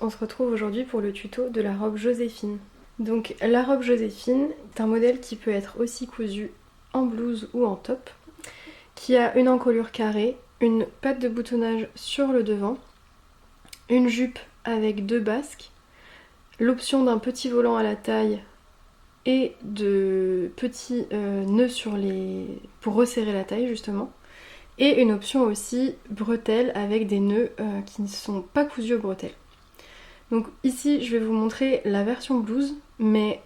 on se retrouve aujourd'hui pour le tuto de la robe Joséphine. Donc la robe Joséphine est un modèle qui peut être aussi cousu en blouse ou en top, qui a une encolure carrée, une patte de boutonnage sur le devant, une jupe avec 2 basques, l'option d'un petit volant à la taille et de petits nœuds pour resserrer la taille justement, et une option aussi bretelles avec des nœuds qui ne sont pas cousus aux bretelles. Donc ici je vais vous montrer la version blouse, mais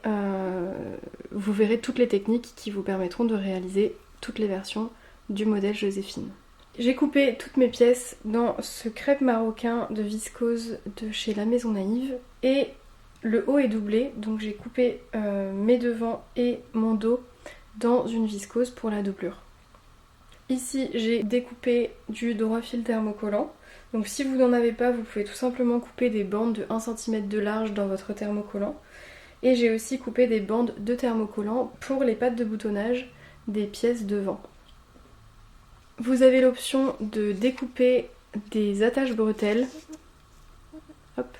vous verrez toutes les techniques qui vous permettront de réaliser toutes les versions du modèle Joséphine. J'ai coupé toutes mes pièces dans ce crêpe marocain de viscose de chez La Maison Naïve, et le haut est doublé, donc j'ai coupé mes devants et mon dos dans une viscose pour la doublure. Ici j'ai découpé du droit fil thermocollant. Donc si vous n'en avez pas, vous pouvez tout simplement couper des bandes de 1 cm de large dans votre thermocollant. Et j'ai aussi coupé des bandes de thermocollant pour les pattes de boutonnage des pièces devant. Vous avez l'option de découper des attaches bretelles. Hop.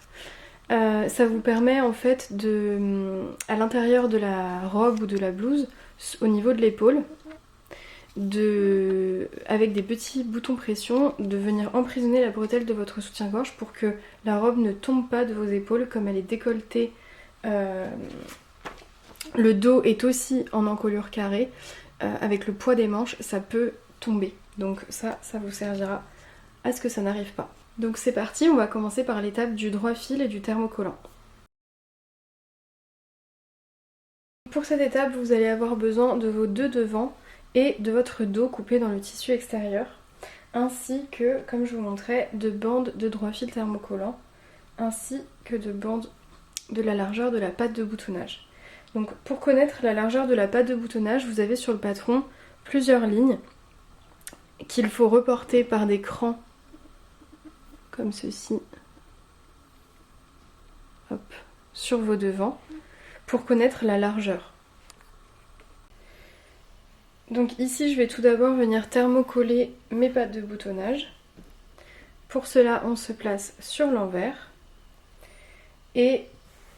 Ça vous permet en fait à l'intérieur de la robe ou de la blouse, au niveau de l'épaule, avec des petits boutons pression, de venir emprisonner la bretelle de votre soutien-gorge pour que la robe ne tombe pas de vos épaules. Comme elle est décolletée, le dos est aussi en encolure carrée, avec le poids des manches ça peut tomber, donc ça vous servira à ce que ça n'arrive pas. Donc c'est parti, on va commencer par l'étape du droit fil et du thermocollant. Pour cette étape, vous allez avoir besoin de vos 2 devants et de votre dos coupé dans le tissu extérieur, ainsi que, comme je vous montrais, de bandes de droit fil thermocollant, ainsi que de bandes de la largeur de la patte de boutonnage. Donc pour connaître la largeur de la patte de boutonnage, vous avez sur le patron plusieurs lignes qu'il faut reporter par des crans comme ceci, hop, sur vos devants pour connaître la largeur. Donc ici je vais tout d'abord venir thermocoller mes pattes de boutonnage. Pour cela on se place sur l'envers et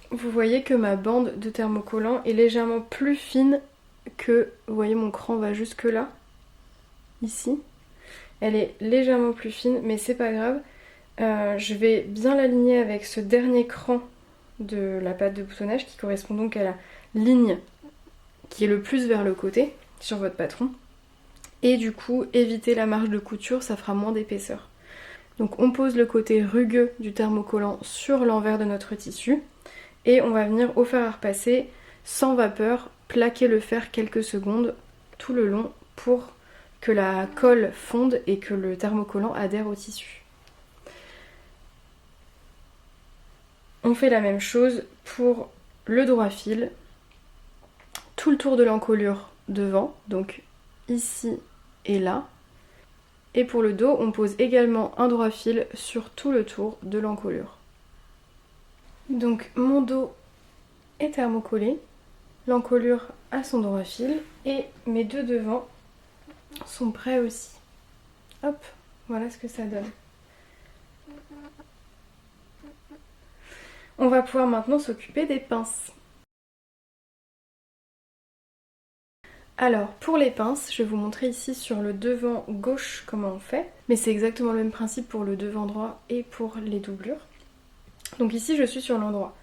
vous voyez que ma bande de thermocollant est légèrement plus fine que, vous voyez mon cran va jusque là, ici. Elle est légèrement plus fine mais c'est pas grave. Je vais bien l'aligner avec ce dernier cran de la patte de boutonnage qui correspond donc à la ligne qui est le plus vers le côté sur votre patron, et du coup éviter la marge de couture, ça fera moins d'épaisseur. Donc on pose le côté rugueux du thermocollant sur l'envers de notre tissu et on va venir au fer à repasser sans vapeur plaquer le fer quelques secondes tout le long pour que la colle fonde et que le thermocollant adhère au tissu. On fait la même chose pour le droit fil, tout le tour de l'encolure devant, donc ici et là. Et pour le dos, on pose également un droit fil sur tout le tour de l'encolure. Donc mon dos est thermocollé, l'encolure a son droit fil et mes 2 devants sont prêts aussi. Hop, voilà ce que ça donne. On va pouvoir maintenant s'occuper des pinces. Alors pour les pinces, je vais vous montrer ici sur le devant gauche comment on fait, mais c'est exactement le même principe pour le devant droit et pour les doublures. Donc ici je suis sur l'endroit.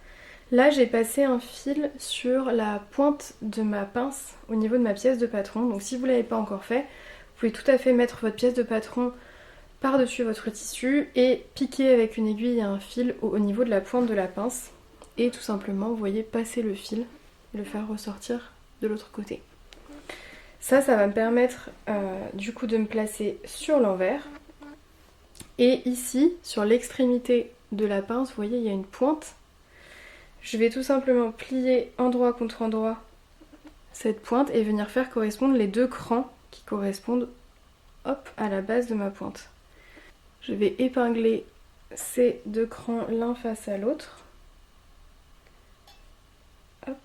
Là j'ai passé un fil sur la pointe de ma pince au niveau de ma pièce de patron, donc si vous ne l'avez pas encore fait, vous pouvez tout à fait mettre votre pièce de patron par-dessus votre tissu et piquer avec une aiguille et un fil au niveau de la pointe de la pince, et tout simplement vous voyez passer le fil et le faire ressortir de l'autre côté. Ça va me permettre du coup de me placer sur l'envers. Et ici, sur l'extrémité de la pince, vous voyez, il y a une pointe. Je vais tout simplement plier endroit contre endroit cette pointe et venir faire correspondre les 2 crans qui correspondent, hop, à la base de ma pointe. Je vais épingler ces 2 crans l'un face à l'autre. Hop.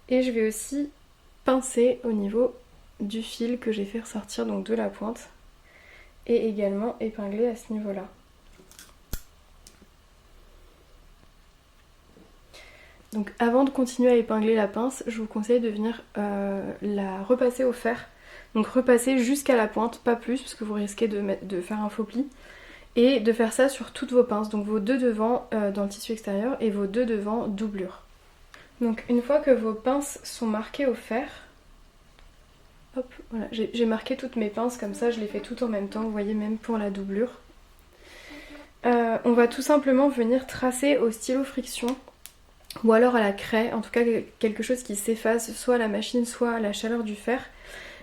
Et je vais aussi pincer au niveau du fil que j'ai fait ressortir donc de la pointe et également épingler à ce niveau là. Donc avant de continuer à épingler la pince, je vous conseille de venir la repasser au fer. Donc repasser jusqu'à la pointe, pas plus, parce que vous risquez de faire un faux pli. Et de faire ça sur toutes vos pinces, donc vos deux devants dans le tissu extérieur et vos deux devants doublure. Donc une fois que vos pinces sont marquées au fer, hop, voilà, j'ai marqué toutes mes pinces comme ça, je les fais toutes en même temps, vous voyez, même pour la doublure. On va tout simplement venir tracer au stylo friction ou alors à la craie, en tout cas quelque chose qui s'efface soit à la machine soit à la chaleur du fer,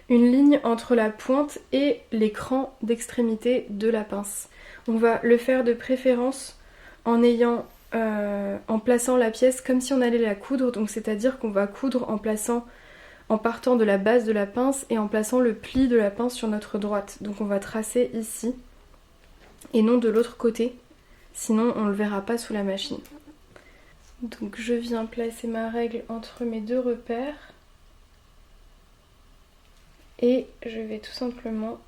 une ligne entre la pointe et l'écran d'extrémité de la pince. On va le faire de préférence en plaçant la pièce comme si on allait la coudre, donc c'est-à-dire qu'on va coudre en partant de la base de la pince et en plaçant le pli de la pince sur notre droite. Donc on va tracer ici et non de l'autre côté, sinon on ne le verra pas sous la machine. Donc je viens placer ma règle entre mes deux repères et je vais tout simplement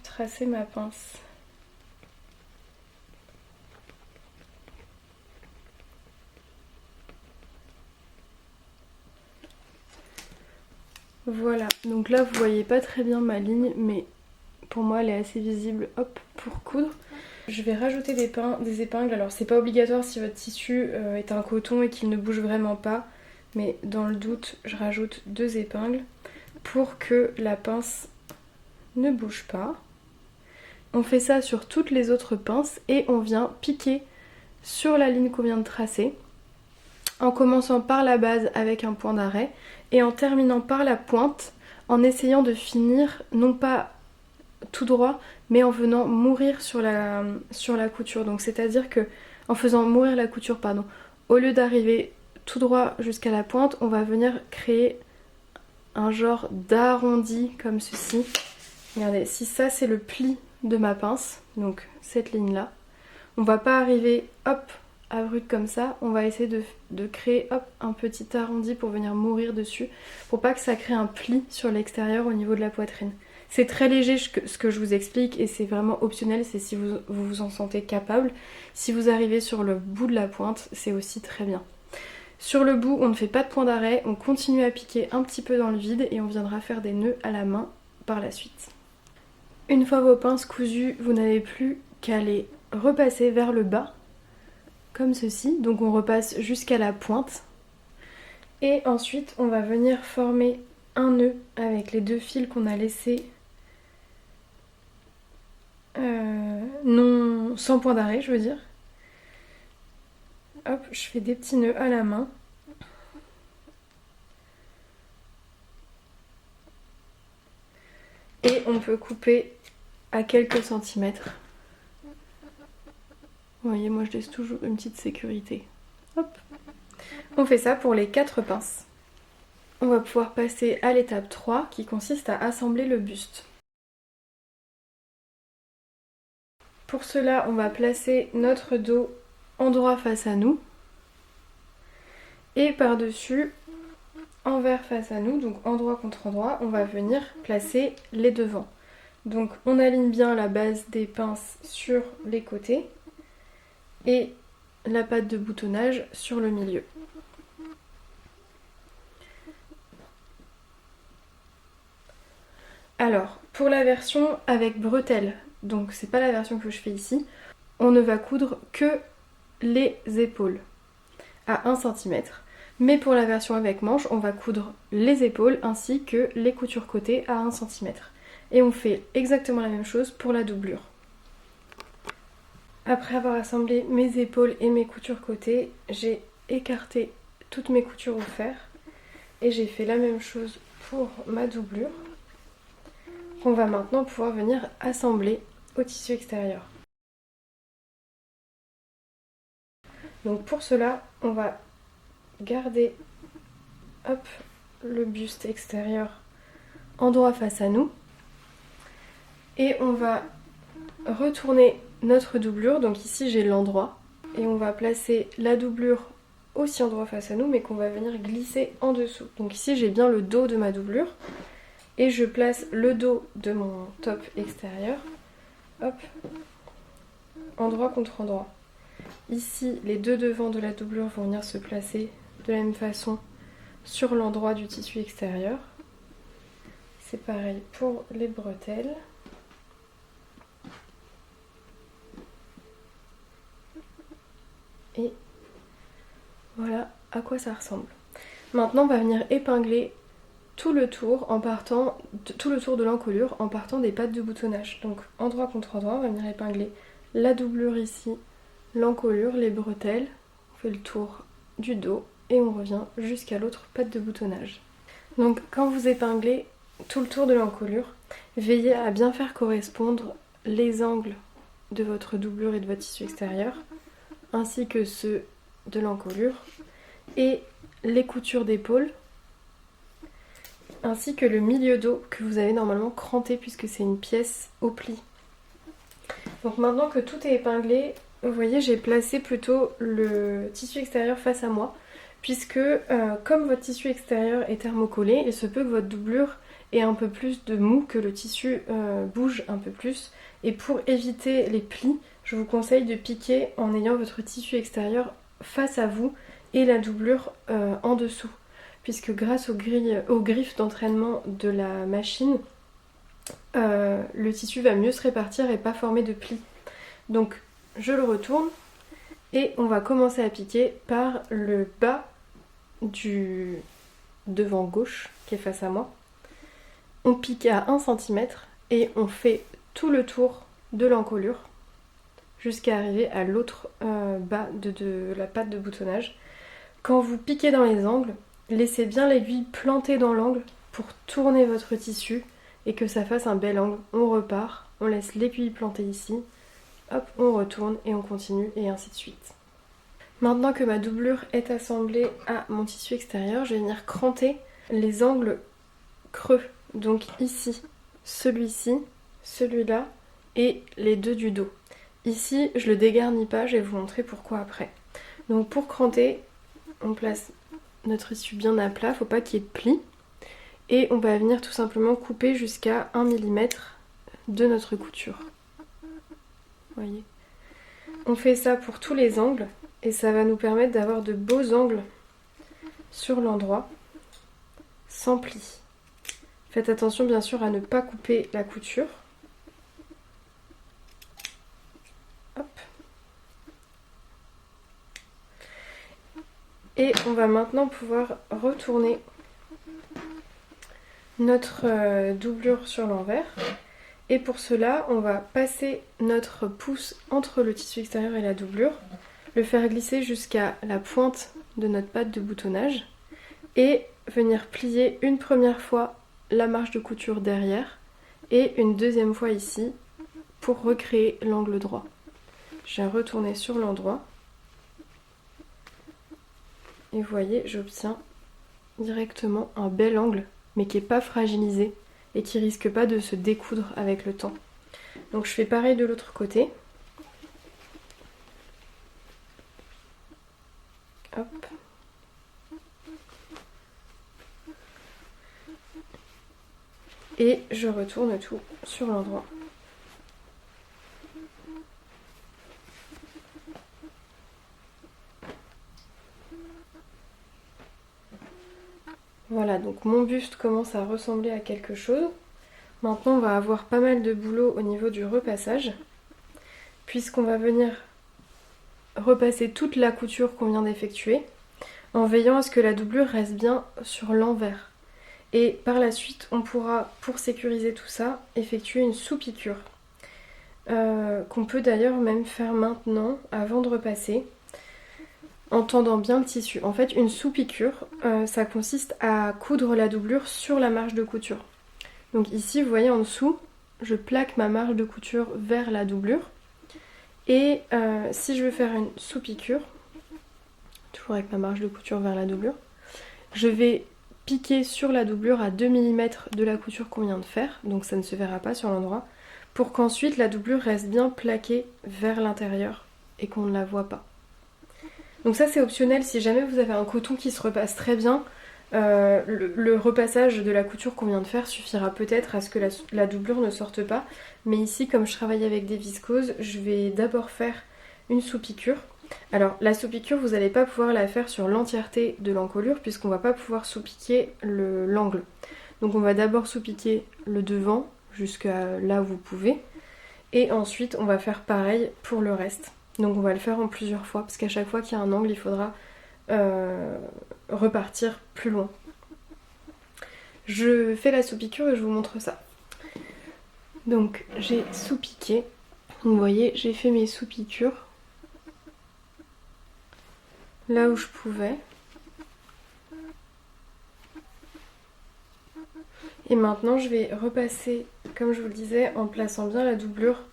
tracer ma pince. Voilà, donc là vous voyez pas très bien ma ligne, mais pour moi elle est assez visible, hop, pour coudre. Je vais rajouter des épingles, alors c'est pas obligatoire si votre tissu est un coton et qu'il ne bouge vraiment pas, mais dans le doute je rajoute 2 épingles pour que la pince ne bouge pas. On fait ça sur toutes les autres pinces et on vient piquer sur la ligne qu'on vient de tracer, en commençant par la base avec un point d'arrêt et en terminant par la pointe, en essayant de finir non pas tout droit mais en venant mourir sur la couture. Donc c'est à dire que en faisant mourir la couture, pardon, au lieu d'arriver tout droit jusqu'à la pointe, on va venir créer un genre d'arrondi comme ceci. Regardez, si ça c'est le pli de ma pince, donc cette ligne là, on va pas arriver hop abrupte comme ça, on va essayer de créer hop un petit arrondi pour venir mourir dessus, pour pas que ça crée un pli sur l'extérieur au niveau de la poitrine. C'est très léger ce que je vous explique et c'est vraiment optionnel, c'est si vous vous en sentez capable. Si vous arrivez sur le bout de la pointe, c'est aussi très bien. Sur le bout, on ne fait pas de point d'arrêt, on continue à piquer un petit peu dans le vide et on viendra faire des nœuds à la main par la suite. Une fois vos pinces cousues, vous n'avez plus qu'à les repasser vers le bas, comme ceci. Donc on repasse jusqu'à la pointe. Et ensuite, on va venir former un nœud avec les 2 fils qu'on a laissés sans point d'arrêt, je veux dire. Hop, je fais des petits nœuds à la main. Et on peut couper à quelques centimètres. Vous voyez, moi je laisse toujours une petite sécurité. Hop. On fait ça pour les 4 pinces. On va pouvoir passer à l'étape 3 qui consiste à assembler le buste. Pour cela, on va placer notre dos endroit face à nous et par-dessus, envers face à nous, donc endroit contre endroit, on va venir placer les devants. Donc on aligne bien la base des pinces sur les côtés et la patte de boutonnage sur le milieu. Alors, pour la version avec bretelles, donc c'est pas la version que je fais ici, on ne va coudre que les épaules à 1 cm. Mais pour la version avec manche, on va coudre les épaules ainsi que les coutures côté à 1 cm. Et on fait exactement la même chose pour la doublure. Après avoir assemblé mes épaules et mes coutures côté, j'ai écarté toutes mes coutures au fer et j'ai fait la même chose pour ma doublure qu'on va maintenant pouvoir venir assembler au tissu extérieur. Donc pour cela, on va garder hop, le buste extérieur endroit face à nous et on va retourner notre doublure. Donc ici j'ai l'endroit et on va placer la doublure aussi endroit face à nous mais qu'on va venir glisser en dessous. Donc ici j'ai bien le dos de ma doublure et je place le dos de mon top extérieur, hop, endroit contre endroit. Ici, les deux devants de la doublure vont venir se placer de la même façon sur l'endroit du tissu extérieur. C'est pareil pour les bretelles. Et voilà à quoi ça ressemble. Maintenant, on va venir épingler tout le tour de l'encolure en partant des pattes de boutonnage. Donc endroit contre endroit, on va venir épingler la doublure ici, l'encolure, les bretelles. On fait le tour du dos et on revient jusqu'à l'autre patte de boutonnage. Donc quand vous épinglez tout le tour de l'encolure, veillez à bien faire correspondre les angles de votre doublure et de votre tissu extérieur, ainsi que ceux de l'encolure, et les coutures d'épaule, ainsi que le milieu dos que vous avez normalement cranté puisque c'est une pièce au pli. Donc maintenant que tout est épinglé, vous voyez, j'ai placé plutôt le tissu extérieur face à moi, puisque comme votre tissu extérieur est thermocollé, il se peut que votre doublure ait un peu plus de mou, que le tissu bouge un peu plus. Et pour éviter les plis, je vous conseille de piquer en ayant votre tissu extérieur face à vous et la doublure en dessous, puisque grâce aux griffes d'entraînement de la machine, le tissu va mieux se répartir et pas former de plis. Donc je le retourne et on va commencer à piquer par le bas du devant gauche qui est face à moi. On pique à 1 cm et on fait tout le tour de l'encolure jusqu'à arriver à l'autre bas de la patte de boutonnage. Quand vous piquez dans les angles, laissez bien l'aiguille plantée dans l'angle pour tourner votre tissu et que ça fasse un bel angle. On repart, on laisse l'aiguille plantée ici, hop, on retourne et on continue et ainsi de suite. Maintenant que ma doublure est assemblée à mon tissu extérieur, je vais venir cranter les angles creux. Donc ici, celui-ci, celui-là et les deux du dos. Ici, je le dégarnis pas, je vais vous montrer pourquoi après. Donc pour cranter, on place notre tissu bien à plat, faut pas qu'il y ait de plis. Et on va venir tout simplement couper jusqu'à 1 mm de notre couture. Voyez. On fait ça pour tous les angles et ça va nous permettre d'avoir de beaux angles sur l'endroit sans plis. Faites attention bien sûr à ne pas couper la couture. Hop. Et on va maintenant pouvoir retourner notre doublure sur l'envers. Et pour cela, on va passer notre pouce entre le tissu extérieur et la doublure, le faire glisser jusqu'à la pointe de notre patte de boutonnage et venir plier une première fois la marge de couture derrière et une deuxième fois ici pour recréer l'angle droit. Je vais retourner sur l'endroit et vous voyez, j'obtiens directement un bel angle mais qui n'est pas fragilisé et qui risque pas de se découdre avec le temps. Donc je fais pareil de l'autre côté. Hop. Et je retourne tout sur l'endroit. Voilà, donc mon buste commence à ressembler à quelque chose. Maintenant, on va avoir pas mal de boulot au niveau du repassage, puisqu'on va venir repasser toute la couture qu'on vient d'effectuer, en veillant à ce que la doublure reste bien sur l'envers. Et par la suite, on pourra, pour sécuriser tout ça, effectuer une sous-piqûre, qu'on peut d'ailleurs même faire maintenant, avant de repasser, en tendant bien le tissu. En fait, une sous-piqûre, ça consiste à coudre la doublure sur la marge de couture. Donc ici, vous voyez en dessous, je plaque ma marge de couture vers la doublure. Et si je veux faire une sous-piqûre, toujours avec ma marge de couture vers la doublure, je vais piquer sur la doublure à 2 mm de la couture qu'on vient de faire, donc ça ne se verra pas sur l'endroit, pour qu'ensuite la doublure reste bien plaquée vers l'intérieur et qu'on ne la voit pas. Donc ça c'est optionnel, si jamais vous avez un coton qui se repasse très bien, le repassage de la couture qu'on vient de faire suffira peut-être à ce que la doublure ne sorte pas. Mais ici, comme je travaille avec des viscoses, je vais d'abord faire une sous-piqûre Alors la sous-piqûre, vous n'allez pas pouvoir la faire sur l'entièreté de l'encolure puisqu'on va pas pouvoir sous-piquer l'angle. Donc on va d'abord sous-piquer le devant jusqu'à là où vous pouvez et ensuite on va faire pareil pour le reste. Donc on va le faire en plusieurs fois parce qu'à chaque fois qu'il y a un angle, il faudra repartir plus loin. Je fais la sous-piqûre et je vous montre ça. Donc j'ai sous-piqué. Vous voyez, j'ai fait mes sous-piqûres là où je pouvais. Et maintenant je vais repasser, comme je vous le disais, en plaçant bien la doublure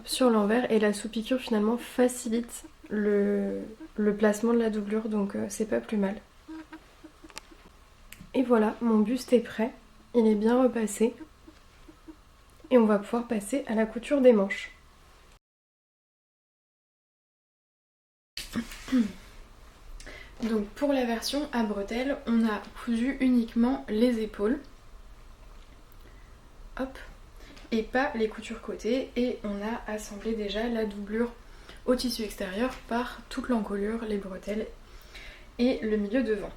sur l'envers. Et la sous-piqûre finalement facilite le placement de la doublure, donc c'est pas plus mal. Et voilà, mon buste est prêt, il est bien repassé. Et on va pouvoir passer à la couture des manches. Donc pour la version à bretelles, on a cousu uniquement les épaules. Hop. Et pas les coutures côté. Et on a assemblé déjà la doublure au tissu extérieur par toute l'encolure, les bretelles et le milieu devant.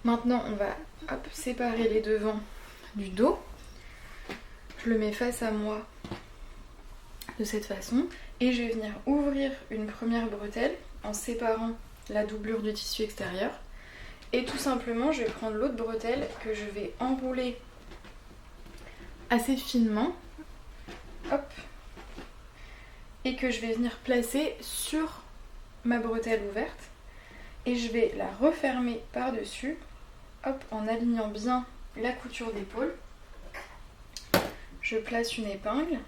Maintenant on va séparer les devants du dos. Je le mets face à moi de cette façon et je vais venir ouvrir une première bretelle en séparant la doublure du tissu extérieur et tout simplement je vais prendre l'autre bretelle que je vais enrouler assez finement, hop, et que je vais venir placer sur ma bretelle ouverte et je vais la refermer par dessus, hop, en alignant bien la couture d'épaule. Je place une épingle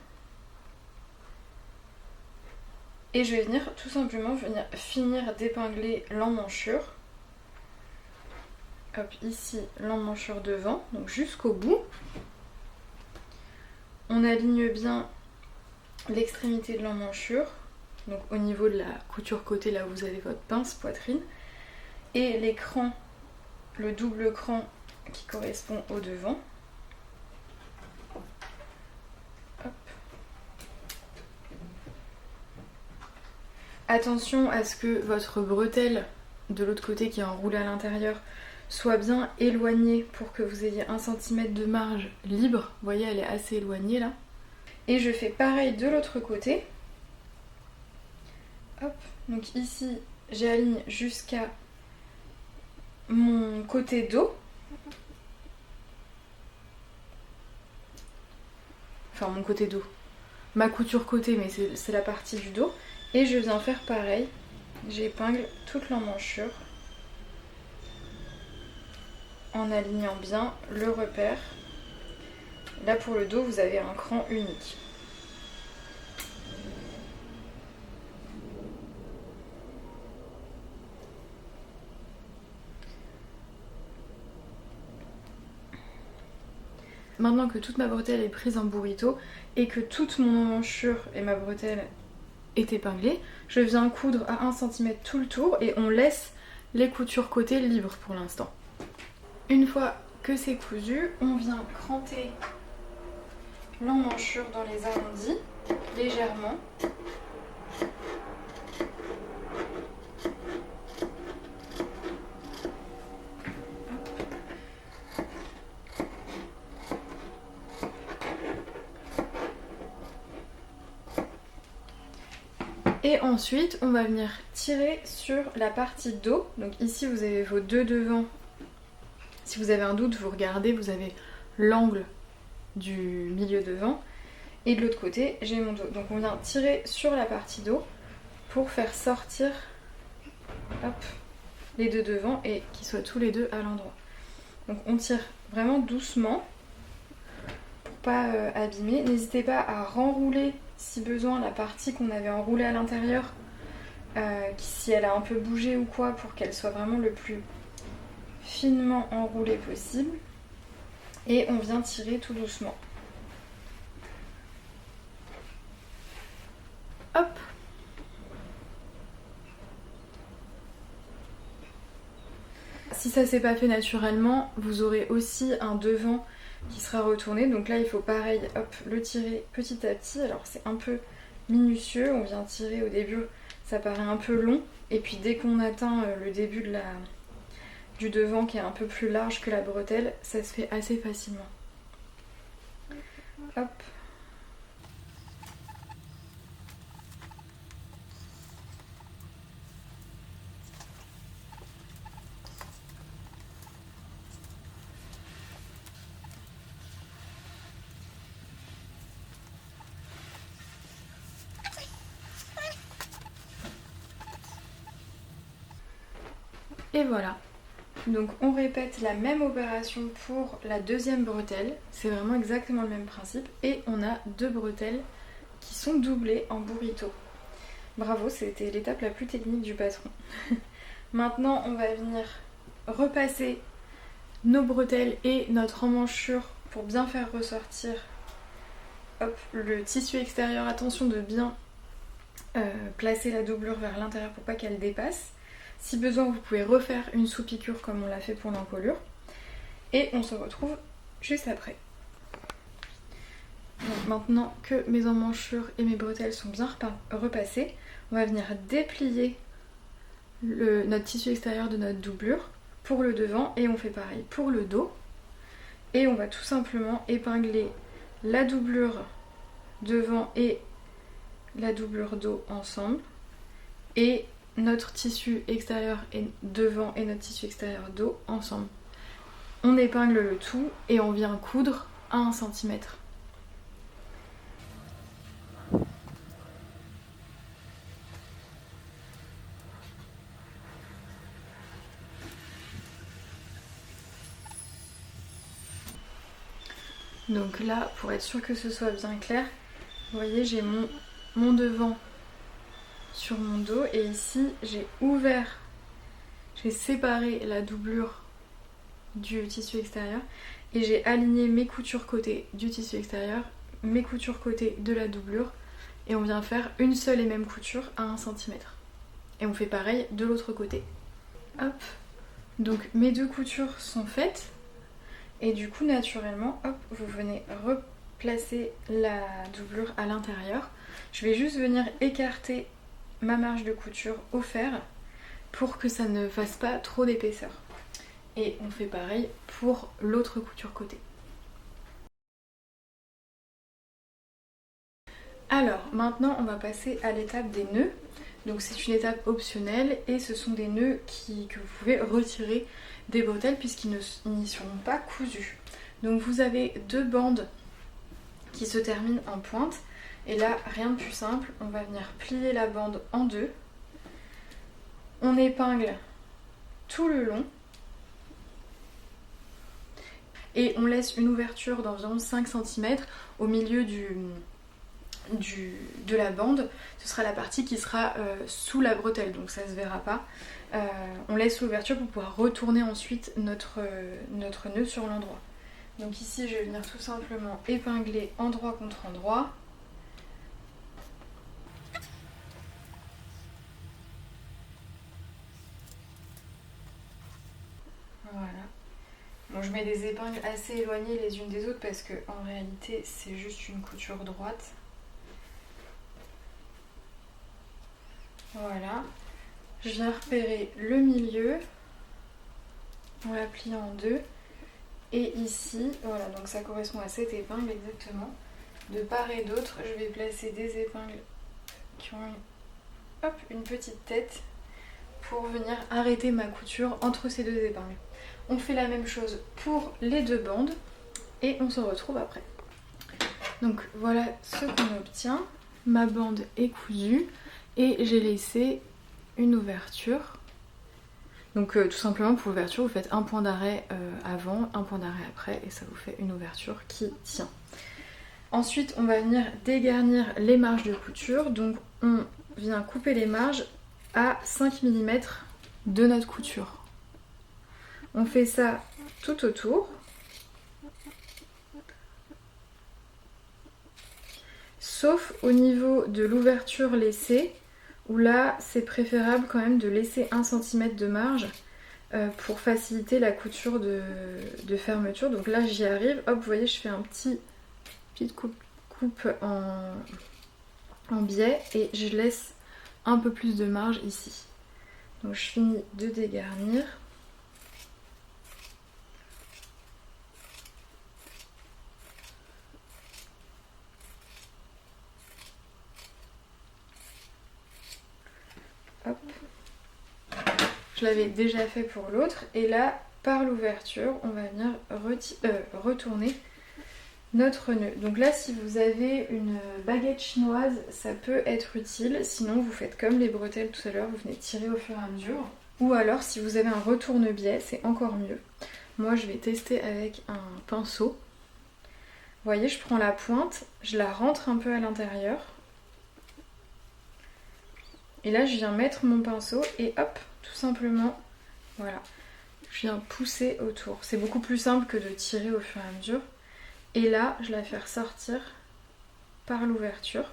et je vais venir tout simplement finir d'épingler l'emmanchure. Hop, ici l'emmanchure devant, donc jusqu'au bout. On aligne bien l'extrémité de l'emmanchure, donc au niveau de la couture côté, là où vous avez votre pince poitrine, et les crans, le double cran qui correspond au devant. Hop. Attention à ce que votre bretelle de l'autre côté qui est enroulée à l'intérieur soit bien éloignée pour que vous ayez 1 cm de marge libre. Vous voyez, elle est assez éloignée là. Et je fais pareil de l'autre côté. Hop, donc ici j'aligne jusqu'à mon côté dos. Enfin mon côté dos. Ma couture côté, mais c'est la partie du dos. Et je viens faire pareil. J'épingle toute l'emmanchure en alignant bien le repère. Là pour le dos, vous avez un cran unique. Maintenant que toute ma bretelle est prise en burrito et que toute mon emmanchure et ma bretelle est épinglée, je viens coudre à 1 cm tout le tour et on laisse les coutures côté libres pour l'instant. Une fois que c'est cousu, on vient cranter l'emmanchure dans les arrondis légèrement. Et ensuite, on va venir tirer sur la partie dos. Donc ici, vous avez vos deux devants. Si vous avez un doute, vous regardez, vous avez l'angle du milieu devant. Et de l'autre côté, j'ai mon dos. Donc on vient tirer sur la partie dos pour faire sortir, hop, les deux devants et qu'ils soient tous les deux à l'endroit. Donc on tire vraiment doucement pour pas abîmer. N'hésitez pas à renrouler si besoin la partie qu'on avait enroulée à l'intérieur, si elle a un peu bougé ou quoi, pour qu'elle soit vraiment le plus finement enroulée possible. Et on vient tirer tout doucement. Hop. Si ça s'est pas fait naturellement, vous aurez aussi un devant qui sera retourné. Donc là il faut pareil, hop, le tirer petit à petit. Alors c'est un peu minutieux, on vient tirer au début, ça paraît un peu long. Et puis dès qu'on atteint le début du devant qui est un peu plus large que la bretelle, ça se fait assez facilement. Hop. Et voilà. Donc on répète la même opération pour la deuxième bretelle. C'est vraiment exactement le même principe. Et on a 2 bretelles qui sont doublées en burrito. Bravo, c'était l'étape la plus technique du patron. Maintenant, on va venir repasser nos bretelles et notre emmanchure pour bien faire ressortir hop, le tissu extérieur. Attention de bien placer la doublure vers l'intérieur pour pas qu'elle dépasse. Si besoin, vous pouvez refaire une sous-piqûre comme on l'a fait pour l'encolure. Et on se retrouve juste après. Donc maintenant que mes emmanchures et mes bretelles sont bien repassées, on va venir déplier notre tissu extérieur de notre doublure pour le devant et on fait pareil pour le dos. Et on va tout simplement épingler la doublure devant et la doublure dos ensemble. Et notre tissu extérieur et devant et notre tissu extérieur dos ensemble. On épingle le tout et on vient coudre à 1 cm. Donc là, pour être sûr que ce soit bien clair, vous voyez, j'ai mon devant sur mon dos et ici j'ai séparé la doublure du tissu extérieur et j'ai aligné mes coutures côté du tissu extérieur, mes coutures côté de la doublure et on vient faire une seule et même couture à 1 cm. Et on fait pareil de l'autre côté. Hop, donc mes 2 coutures sont faites et du coup naturellement, hop, vous venez replacer la doublure à l'intérieur. Je vais juste venir écarter ma marge de couture au fer pour que ça ne fasse pas trop d'épaisseur. Et on fait pareil pour l'autre couture côté. Alors maintenant on va passer à l'étape des nœuds. Donc c'est une étape optionnelle et ce sont des nœuds que vous pouvez retirer des bretelles puisqu'ils n'y seront pas cousus. Donc vous avez 2 bandes qui se terminent en pointe. Et là, rien de plus simple, on va venir plier la bande en 2. On épingle tout le long. Et on laisse une ouverture d'environ 5 cm au milieu de la bande. Ce sera la partie qui sera sous la bretelle, donc ça ne se verra pas. On laisse l'ouverture pour pouvoir retourner ensuite notre nœud sur l'endroit. Donc ici, je vais venir tout simplement épingler endroit contre endroit. Voilà. Bon, je mets des épingles assez éloignées les unes des autres parce que en réalité c'est juste une couture droite. Voilà. Je viens repérer le milieu. On la plie en 2. Et ici, voilà, donc ça correspond à cette épingle exactement. De part et d'autre, je vais placer des épingles qui ont une petite tête pour venir arrêter ma couture entre ces 2 épingles. On fait la même chose pour les 2 bandes et on se retrouve après. Donc voilà ce qu'on obtient. Ma bande est cousue et j'ai laissé une ouverture. Donc tout simplement pour l'ouverture, vous faites un point d'arrêt avant, un point d'arrêt après et ça vous fait une ouverture qui tient. Ensuite, on va venir dégarnir les marges de couture. Donc on vient couper les marges à 5 mm de notre couture. On fait ça tout autour. Sauf au niveau de l'ouverture laissée, où là c'est préférable quand même de laisser 1 cm de marge pour faciliter la couture de fermeture. Donc là j'y arrive, hop, vous voyez, je fais petite coupe en biais et je laisse un peu plus de marge ici. Donc je finis de dégarnir. Hop. Je l'avais déjà fait pour l'autre et là par l'ouverture on va venir retourner notre nœud. Donc là si vous avez une baguette chinoise ça peut être utile, sinon vous faites comme les bretelles tout à l'heure, vous venez tirer au fur et à mesure. Ou alors si vous avez un retourne-biais c'est encore mieux. Moi je vais tester avec un pinceau. Vous voyez je prends la pointe, je la rentre un peu à l'intérieur. Et là je viens mettre mon pinceau et hop, tout simplement, voilà, je viens pousser autour. C'est beaucoup plus simple que de tirer au fur et à mesure. Et là, je la fais ressortir par l'ouverture.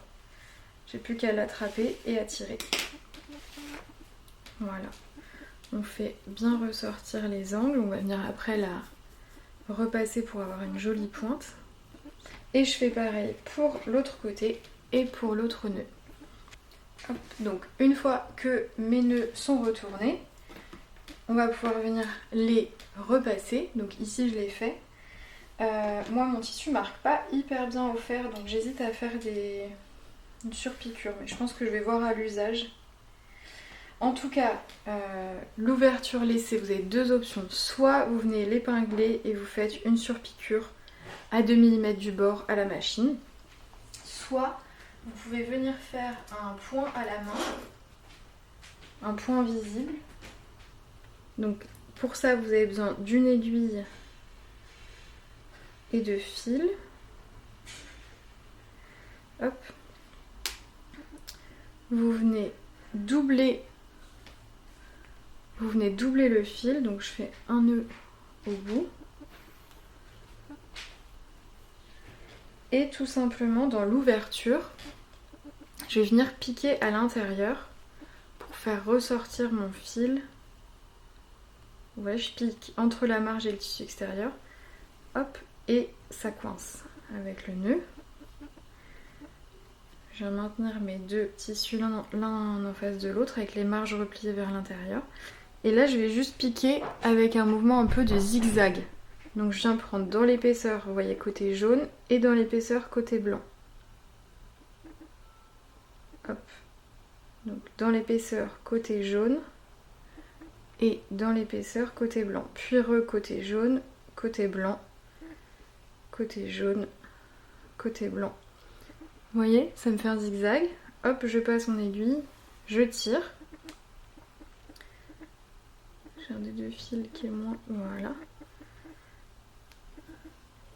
J'ai plus qu'à l'attraper et à tirer. Voilà. On fait bien ressortir les angles. On va venir après la repasser pour avoir une jolie pointe. Et je fais pareil pour l'autre côté et pour l'autre nœud. Hop. Donc une fois que mes nœuds sont retournés, on va pouvoir venir les repasser. Donc ici je l'ai fait. Moi mon tissu marque pas hyper bien au fer, donc j'hésite à faire une surpiqûre, mais je pense que je vais voir à l'usage. En tout cas, l'ouverture laissée, vous avez deux options. Soit vous venez l'épingler et vous faites une surpiqûre à 2 mm du bord à la machine. Soit vous pouvez venir faire un point à la main, un point visible. Donc pour ça vous avez besoin d'une aiguille et de fil. Hop. Vous venez doubler le fil, donc je fais un nœud au bout. Et tout simplement dans l'ouverture, je vais venir piquer à l'intérieur pour faire ressortir mon fil. Ouais, je pique entre la marge et le tissu extérieur. Hop, et ça coince avec le nœud. Je vais maintenir mes deux tissus l'un en face de l'autre avec les marges repliées vers l'intérieur. Et là, je vais juste piquer avec un mouvement un peu de zigzag. Donc je viens prendre dans l'épaisseur, vous voyez, côté jaune, et dans l'épaisseur côté blanc. Hop. Donc dans l'épaisseur côté jaune et dans l'épaisseur côté blanc. Puis côté jaune, côté blanc, côté jaune, côté blanc. Vous voyez, ça me fait un zigzag. Hop, je passe mon aiguille, je tire. J'ai un des deux fils qui est moins... Voilà.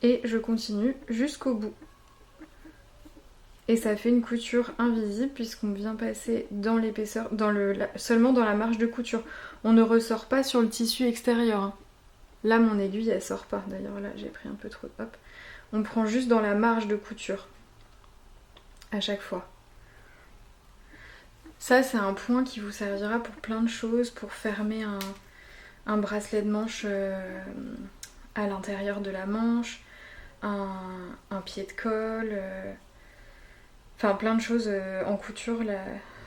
Et je continue jusqu'au bout. Et ça fait une couture invisible puisqu'on vient passer dans l'épaisseur, seulement dans la marge de couture. On ne ressort pas sur le tissu extérieur. Hein. Là, mon aiguille, elle sort pas. D'ailleurs, là, j'ai pris un peu trop de hop. On prend juste dans la marge de couture. À chaque fois. Ça, c'est un point qui vous servira pour plein de choses, pour fermer un bracelet de manche à l'intérieur de la manche, un pied de colle, enfin plein de choses en couture. Là,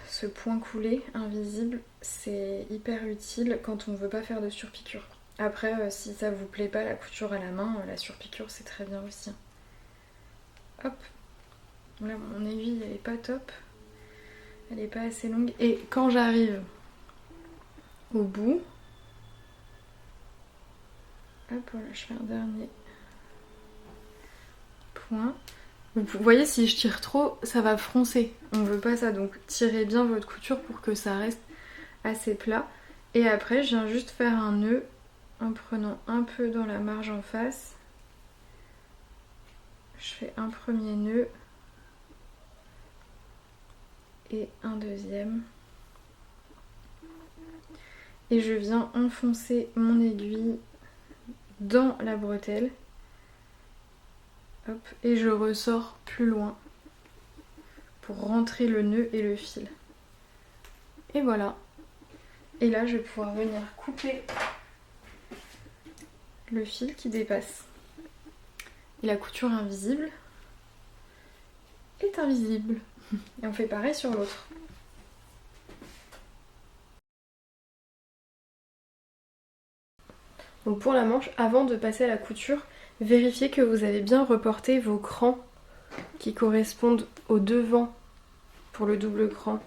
ce point coulé invisible, c'est hyper utile quand on ne veut pas faire de surpiqûre. Après, si ça vous plaît pas la couture à la main, la surpiqûre c'est très bien aussi. Hop. Là, mon aiguille elle est pas top, elle est pas assez longue. Et quand j'arrive au bout, hop, voilà, je fais un dernier point. Vous voyez, si je tire trop, ça va froncer. On veut pas ça, donc tirez bien votre couture pour que ça reste assez plat. Et après, je viens juste faire un nœud en prenant un peu dans la marge en face. Je fais un premier nœud et un deuxième. Et je viens enfoncer mon aiguille dans la bretelle. Hop, et je ressors plus loin pour rentrer le nœud et le fil. Et voilà. Et là, je vais pouvoir venir couper le fil qui dépasse. Et la couture invisible est invisible. Et on fait pareil sur l'autre. Donc pour la manche, avant de passer à la couture, vérifiez que vous avez bien reporté vos crans qui correspondent au devant pour le double cran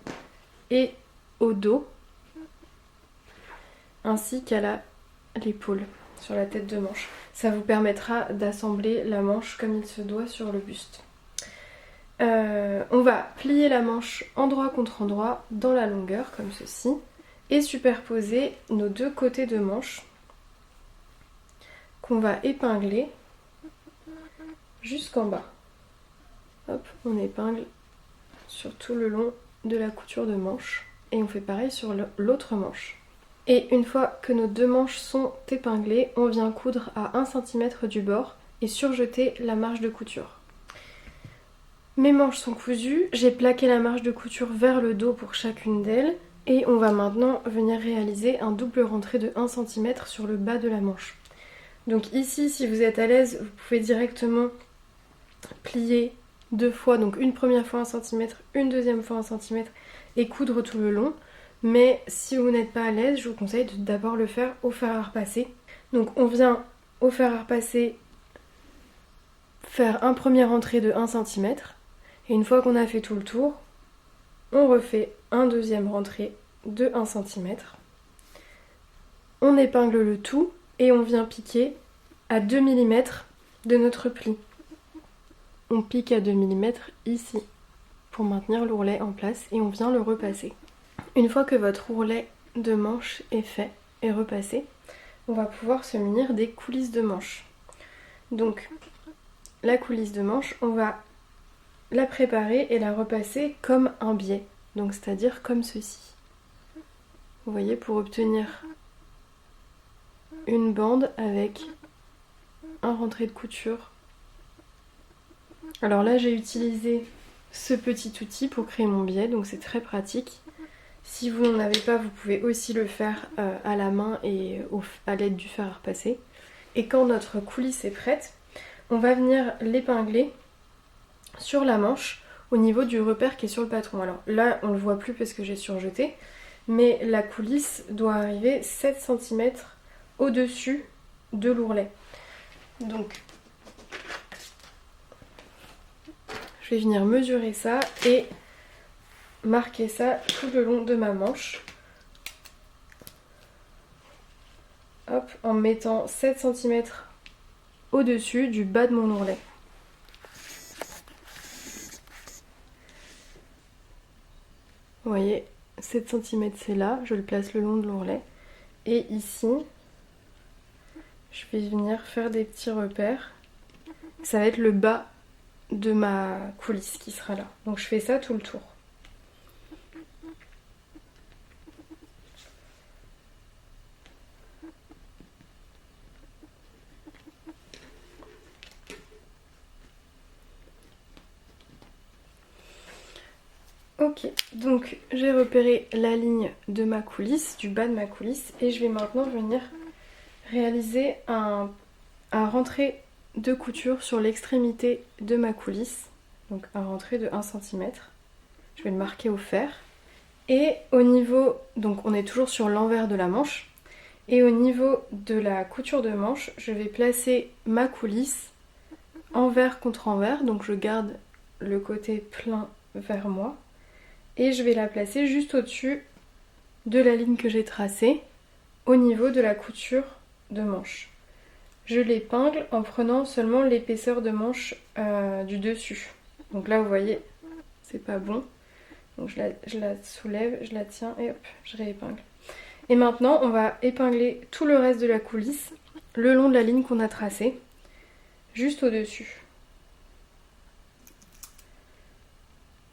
et au dos, ainsi qu'à l'épaule, sur la tête de manche. Ça vous permettra d'assembler la manche comme il se doit sur le buste. On va plier la manche endroit contre endroit dans la longueur, comme ceci, et superposer nos deux côtés de manche qu'on va épingler jusqu'en bas. Hop, on épingle sur tout le long de la couture de manche et on fait pareil sur l'autre manche. Et une fois que nos deux manches sont épinglées, on vient coudre à 1 cm du bord et surjeter la marge de couture. Mes manches sont cousues, j'ai plaqué la marge de couture vers le dos pour chacune d'elles et on va maintenant venir réaliser un double rentré de 1 cm sur le bas de la manche. Donc ici, si vous êtes à l'aise, vous pouvez directement plier 2 fois, donc une première fois 1 cm, une deuxième fois 1 cm et coudre tout le long. Mais si vous n'êtes pas à l'aise, je vous conseille de d'abord le faire au fer à repasser. Donc on vient au fer à repasser faire un premier rentré de 1 cm et une fois qu'on a fait tout le tour, on refait un deuxième rentré de 1 cm. On épingle le tout et on vient piquer à 2 mm de notre pli. On pique à 2 mm ici pour maintenir l'ourlet en place et on vient le repasser. Une fois que votre ourlet de manche est fait et repassé, on va pouvoir se munir des coulisses de manche. Donc la coulisse de manche, on va la préparer et la repasser comme un biais, donc c'est-à-dire comme ceci. Vous voyez, pour obtenir une bande avec un rentré de couture. Alors là, j'ai utilisé ce petit outil pour créer mon biais, donc c'est très pratique. Si vous n'en avez pas, vous pouvez aussi le faire à la main et à l'aide du fer à repasser. Et quand notre coulisse est prête, on va venir l'épingler sur la manche au niveau du repère qui est sur le patron. Alors là, on ne le voit plus parce que j'ai surjeté, mais la coulisse doit arriver 7 cm au-dessus de l'ourlet. Donc, je vais venir mesurer ça et marquer ça tout le long de ma manche. Hop, en mettant 7 cm au-dessus du bas de mon ourlet. Vous voyez, 7 cm c'est là, je le place le long de l'ourlet. Et ici, je vais venir faire des petits repères. Ça va être le bas de ma coulisse qui sera là. Donc je fais ça tout le tour. Ok, donc j'ai repéré la ligne de ma coulisse, du bas de ma coulisse, et je vais maintenant venir réaliser un rentré de couture sur l'extrémité de ma coulisse, donc un rentré de 1 cm. Je vais le marquer au fer. Et au niveau, donc on est toujours sur l'envers de la manche, et au niveau de la couture de manche, je vais placer ma coulisse envers contre envers, donc je garde le côté plein vers moi. Et je vais la placer juste au-dessus de la ligne que j'ai tracée au niveau de la couture de manche. Je l'épingle en prenant seulement l'épaisseur de manche du dessus. Donc là vous voyez, c'est pas bon. Donc je la soulève, je la tiens et hop, je réépingle. Et maintenant on va épingler tout le reste de la coulisse le long de la ligne qu'on a tracée, juste au-dessus.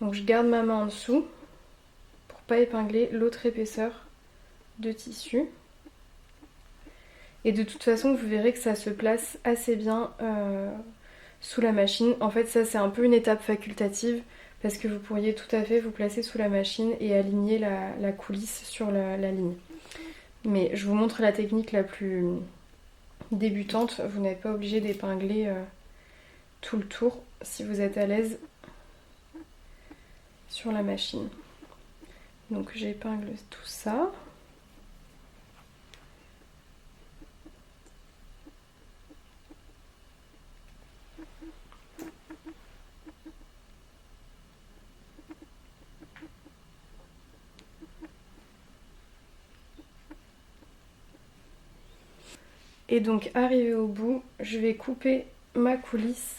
Donc je garde ma main en dessous pour pas épingler l'autre épaisseur de tissu. Et de toute façon vous verrez que ça se place assez bien sous la machine. En fait ça c'est un peu une étape facultative parce que vous pourriez tout à fait vous placer sous la machine et aligner la coulisse sur la ligne. Mais je vous montre la technique la plus débutante. Vous n'êtes pas obligé d'épingler tout le tour si vous êtes à l'aise sur la machine. Donc j'épingle tout ça. Et donc arrivé au bout, je vais couper ma coulisse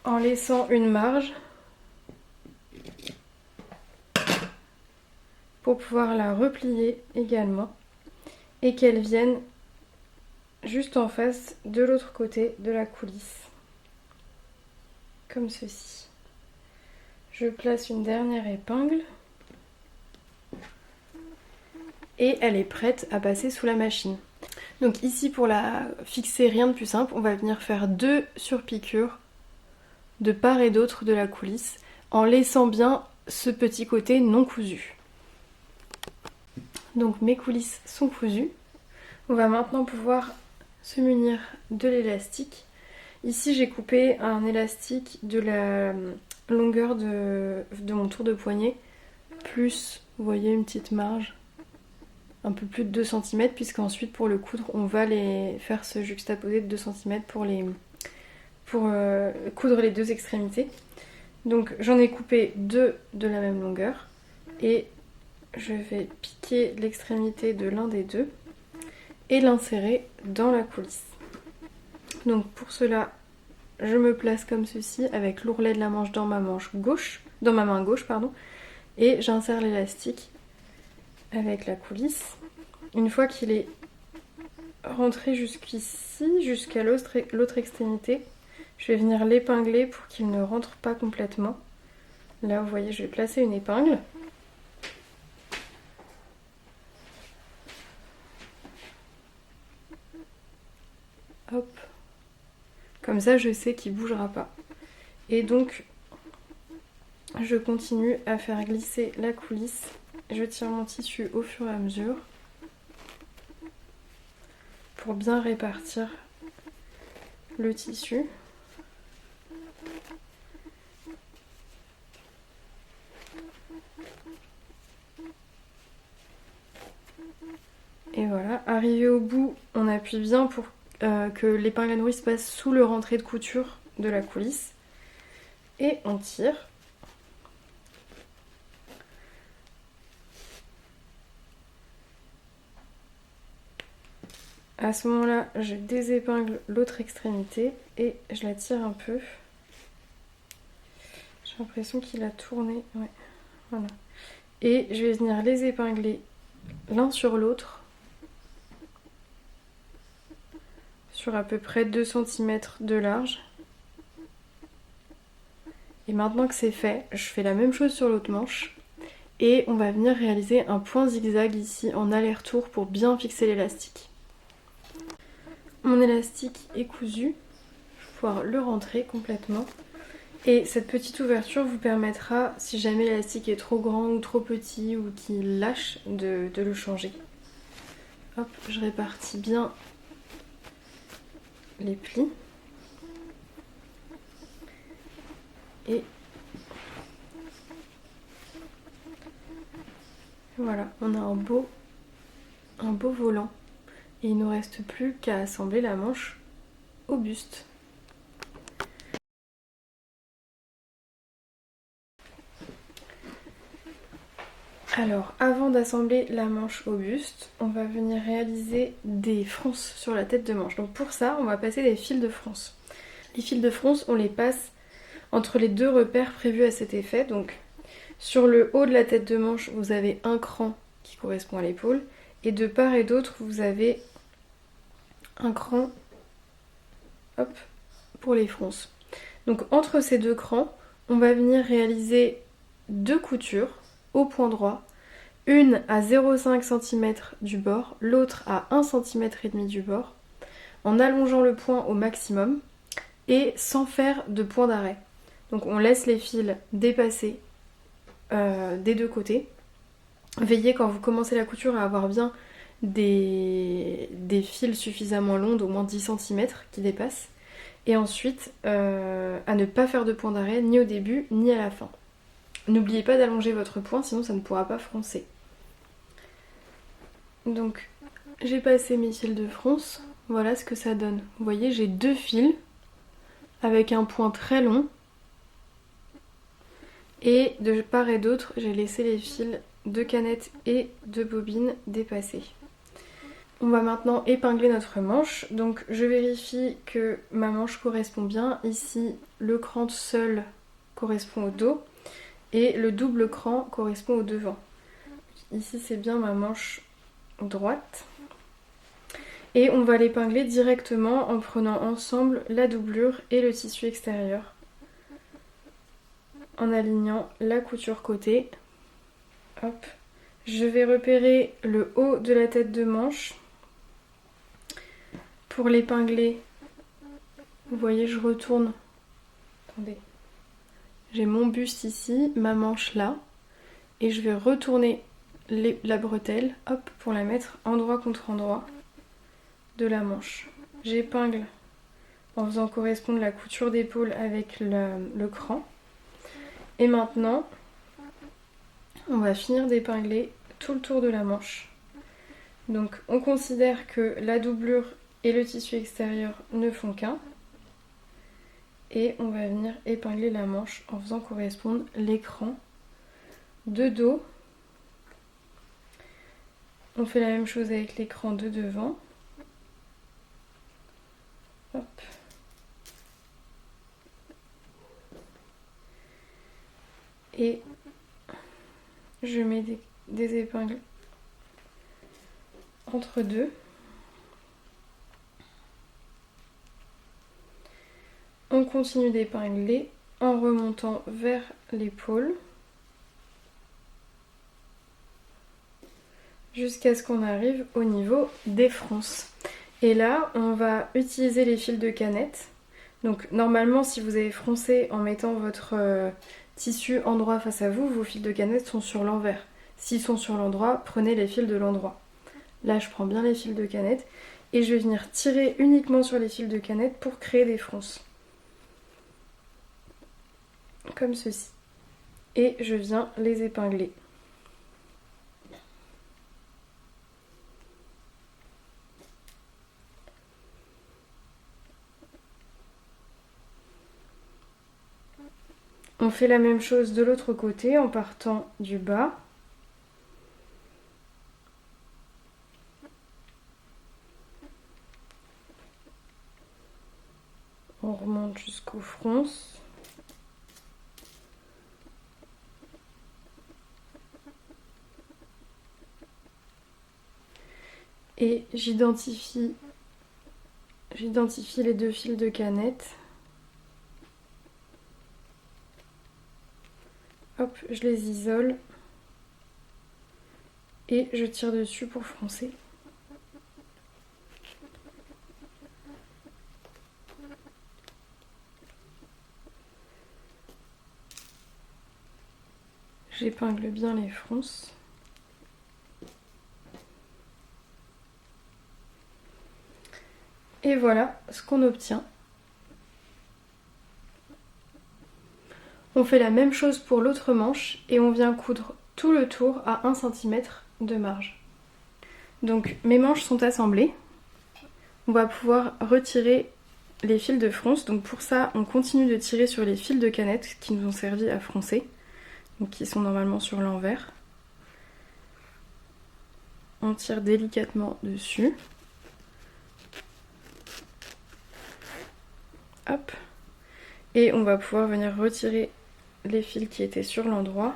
en laissant une marge pour pouvoir la replier également et qu'elle vienne juste en face de l'autre côté de la coulisse, comme ceci. Je place une dernière épingle et elle est prête à passer sous la machine. Donc ici, pour la fixer, rien de plus simple, on va venir faire 2 surpiqûres de part et d'autre de la coulisse en laissant bien ce petit côté non cousu. Donc mes coulisses sont cousues. On va maintenant pouvoir se munir de l'élastique. Ici j'ai coupé un élastique de la longueur de mon tour de poignet, plus, vous voyez, une petite marge, un peu plus de 2 cm, puisqu'ensuite pour le coudre on va les faire se juxtaposer de 2 cm pour coudre les 2 extrémités. Donc j'en ai coupé 2 de la même longueur et je vais piquer l'extrémité de l'un des deux et l'insérer dans la coulisse. Donc pour cela, je me place comme ceci avec l'ourlet de la manche dans ma main gauche, et j'insère l'élastique avec la coulisse. Une fois qu'il est rentré jusqu'ici, jusqu'à l'autre extrémité, je vais venir l'épingler pour qu'il ne rentre pas complètement. Là, vous voyez, je vais placer une épingle. Hop. Comme ça, je sais qu'il ne bougera pas. Et donc, je continue à faire glisser la coulisse. Je tire mon tissu au fur et à mesure pour bien répartir le tissu. Et voilà, arrivé au bout, on appuie bien pour que l'épingle à nourrice passe sous le rentré de couture de la coulisse. Et on tire. À ce moment-là, je désépingle l'autre extrémité et je la tire un peu. J'ai l'impression qu'il a tourné. Ouais, voilà. Et je vais venir les épingler l'un sur l'autre sur à peu près 2 cm de large. Et maintenant que c'est fait, je fais la même chose sur l'autre manche. Et on va venir réaliser un point zigzag ici en aller-retour pour bien fixer l'élastique. Mon élastique est cousu, je vais pouvoir le rentrer complètement. Et cette petite ouverture vous permettra, si jamais l'élastique est trop grand ou trop petit ou qu'il lâche, de le changer. Hop, je répartis bien les plis. Et voilà, on a un beau volant. Et il ne nous reste plus qu'à assembler la manche au buste. Alors, avant d'assembler la manche au buste, on va venir réaliser des fronces sur la tête de manche. Donc pour ça, on va passer des fils de fronce. Les fils de fronce, on les passe entre les 2 repères prévus à cet effet. Donc sur le haut de la tête de manche, vous avez un cran qui correspond à l'épaule. Et de part et d'autre, vous avez un cran, hop, pour les fronces. Donc entre ces 2 crans, on va venir réaliser 2 coutures au point droit, une à 0,5 cm du bord, l'autre à 1,5 cm du bord, en allongeant le point au maximum et sans faire de point d'arrêt. Donc on laisse les fils dépasser des 2 côtés. Veillez quand vous commencez la couture à avoir bien des fils suffisamment longs, d'au moins 10 cm qui dépassent. Et ensuite, à ne pas faire de point d'arrêt ni au début ni à la fin. N'oubliez pas d'allonger votre point, sinon ça ne pourra pas froncer. Donc, j'ai passé mes fils de fronce. Voilà ce que ça donne. Vous voyez, j'ai 2 fils avec un point très long. Et de part et d'autre, j'ai laissé les fils de canette et de bobine dépasser. On va maintenant épingler notre manche. Donc je vérifie que ma manche correspond bien. Ici, le cran seul correspond au dos et le double cran correspond au devant. Ici, c'est bien ma manche droite. Et on va l'épingler directement en prenant ensemble la doublure et le tissu extérieur. En alignant la couture côté. Hop. Je vais repérer le haut de la tête de manche. Pour l'épingler, vous voyez, je retourne. Attendez. J'ai mon buste ici, ma manche là. Et je vais retourner la bretelle, hop, pour la mettre endroit contre endroit de la manche. J'épingle en faisant correspondre la couture d'épaule avec le cran. Et maintenant, on va finir d'épingler tout le tour de la manche. Donc on considère que la doublure et le tissu extérieur ne font qu'un. Et on va venir épingler la manche en faisant correspondre l'écran de dos. On fait la même chose avec l'écran de devant. Hop. Et je mets des épingles entre deux. On continue d'épingler en remontant vers l'épaule jusqu'à ce qu'on arrive au niveau des fronces. Et là, on va utiliser les fils de canette. Donc normalement, si vous avez froncé en mettant votre tissu endroit face à vous, vos fils de canette sont sur l'envers. S'ils sont sur l'endroit, prenez les fils de l'endroit. Là, je prends bien les fils de canette et je vais venir tirer uniquement sur les fils de canette pour créer des fronces. Comme ceci. Et je viens les épingler. On fait la même chose de l'autre côté en partant du bas. On remonte jusqu'aux fronces. Et j'identifie les deux fils de canette. Hop, je les isole. Et je tire dessus pour froncer. J'épingle bien les fronces. Et voilà ce qu'on obtient. On fait la même chose pour l'autre manche et on vient coudre tout le tour à 1 cm de marge. Donc mes manches sont assemblées. On va pouvoir retirer les fils de fronce. Donc pour ça, on continue de tirer sur les fils de canette qui nous ont servi à froncer. Donc qui sont normalement sur l'envers. On tire délicatement dessus. Hop. Et on va pouvoir venir retirer les fils qui étaient sur l'endroit.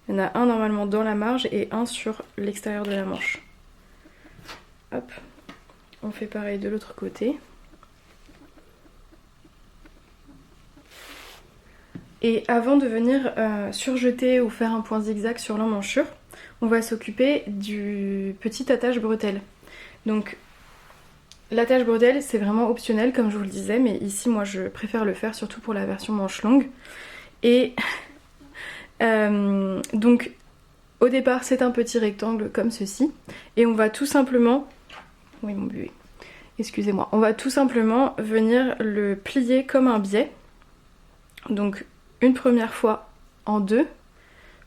Il y en a un normalement dans la marge et un sur l'extérieur de la manche. Hop. On fait pareil de l'autre côté. Et avant de venir surjeter ou faire un point zigzag sur l'emmanchure, on va s'occuper du petit attache bretelle. Donc l'attache bretelle, c'est vraiment optionnel comme je vous le disais, mais ici moi je préfère le faire surtout pour la version manche longue. Et donc au départ c'est un petit rectangle comme ceci, et on va tout simplement, oui mon bébé, excusez-moi, on va tout simplement venir le plier comme un biais. Donc une première fois en deux,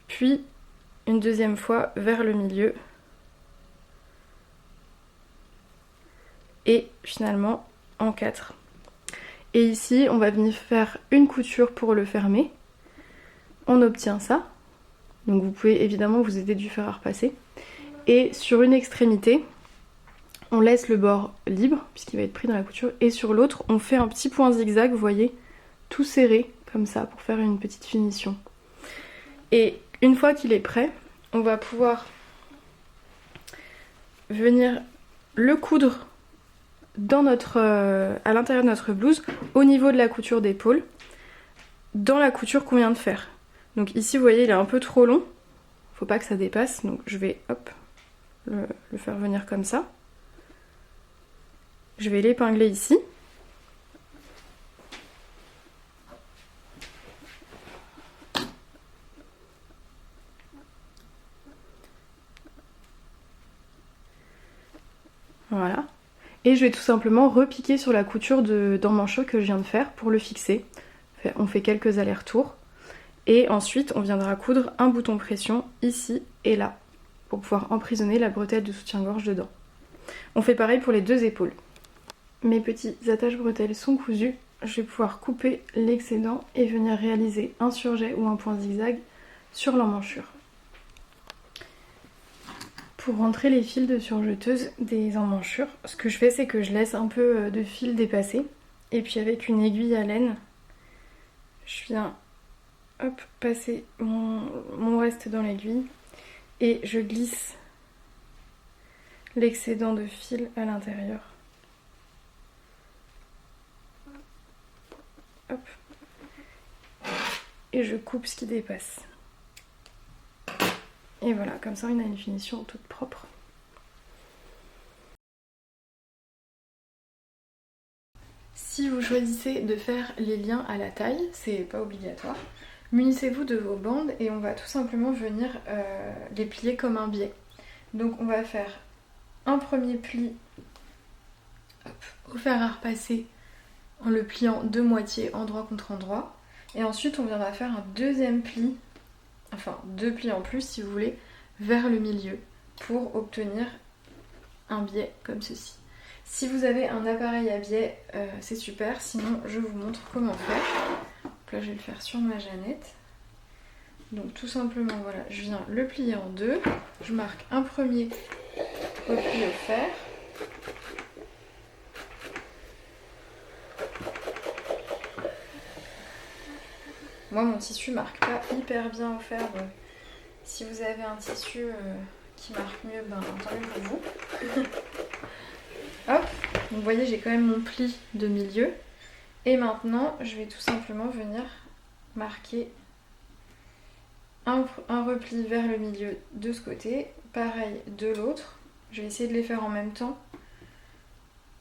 puis une deuxième fois vers le milieu. Et finalement en 4. Et ici on va venir faire une couture pour le fermer. On obtient ça. Donc vous pouvez évidemment vous aider du fer à repasser. Et sur une extrémité, on laisse le bord libre puisqu'il va être pris dans la couture et sur l'autre on fait un petit point zigzag, vous voyez, tout serré comme ça pour faire une petite finition. Et une fois qu'il est prêt, on va pouvoir venir le coudre dans à l'intérieur de notre blouse au niveau de la couture d'épaule, dans la couture qu'on vient de faire. Donc ici vous voyez il est un peu trop long, faut pas que ça dépasse, donc je vais hop le faire venir comme ça. Je vais l'épingler ici. Voilà. Et je vais tout simplement repiquer sur la couture d'emmancheur que je viens de faire pour le fixer. On fait quelques allers-retours. Et ensuite, on viendra coudre un bouton pression ici et là pour pouvoir emprisonner la bretelle de soutien-gorge dedans. On fait pareil pour les deux épaules. Mes petits attaches bretelles sont cousus. Je vais pouvoir couper l'excédent et venir réaliser un surjet ou un point zigzag sur l'emmanchure. Pour rentrer les fils de surjeteuse des emmanchures, ce que je fais c'est que je laisse un peu de fil dépasser et puis avec une aiguille à laine, je viens hop, passer mon reste dans l'aiguille et je glisse l'excédent de fil à l'intérieur. Hop. Et je coupe ce qui dépasse. Et voilà, comme ça on a une finition toute propre. Si vous choisissez de faire les liens à la taille, c'est pas obligatoire, munissez-vous de vos bandes et on va tout simplement venir les plier comme un biais. Donc on va faire un premier pli au fer à repasser en le pliant de moitié endroit contre endroit. Et ensuite on viendra faire un deuxième pli, enfin 2 plis en plus si vous voulez, vers le milieu pour obtenir un biais comme ceci. Si vous avez un appareil à biais, c'est super, sinon je vous montre comment faire. Donc là je vais le faire sur ma Jeannette. Donc tout simplement voilà, je viens le plier en deux, je marque un premier repli au fer. Moi mon tissu marque pas hyper bien au fer, donc si vous avez un tissu qui marque mieux, ben tant mieux pour vous. Hop, donc vous voyez j'ai quand même mon pli de milieu. Et maintenant je vais tout simplement venir marquer un repli vers le milieu de ce côté, pareil de l'autre. Je vais essayer de les faire en même temps.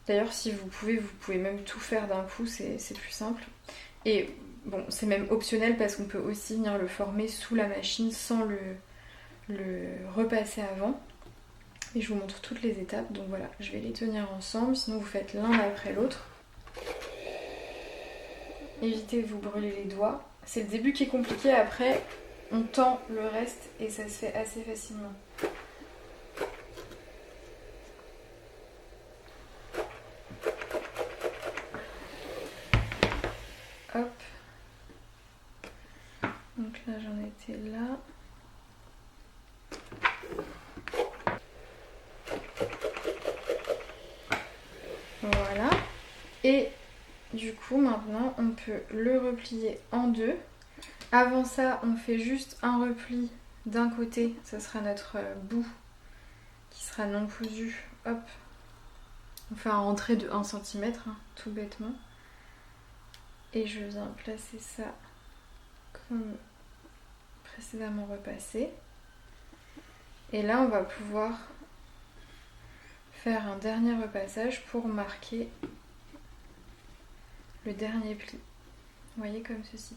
D'ailleurs si vous pouvez même tout faire d'un coup, c'est plus simple. Et bon, c'est même optionnel parce qu'on peut aussi venir le former sous la machine sans le repasser avant. Et je vous montre toutes les étapes. Donc voilà, je vais les tenir ensemble, sinon vous faites l'un après l'autre. Évitez de vous brûler les doigts. C'est le début qui est compliqué, après on tend le reste et ça se fait assez facilement. Hop. Donc là j'en étais là. Voilà. Et du coup maintenant on peut le replier en deux. Avant ça on fait juste un repli d'un côté, ça sera notre bout qui sera non cousu. Hop. On fait un rentré de 1 cm, hein, tout bêtement. Et je viens placer ça comme précédemment repassé. Et là on va pouvoir faire un dernier repassage pour marquer le dernier pli. Vous voyez, comme ceci.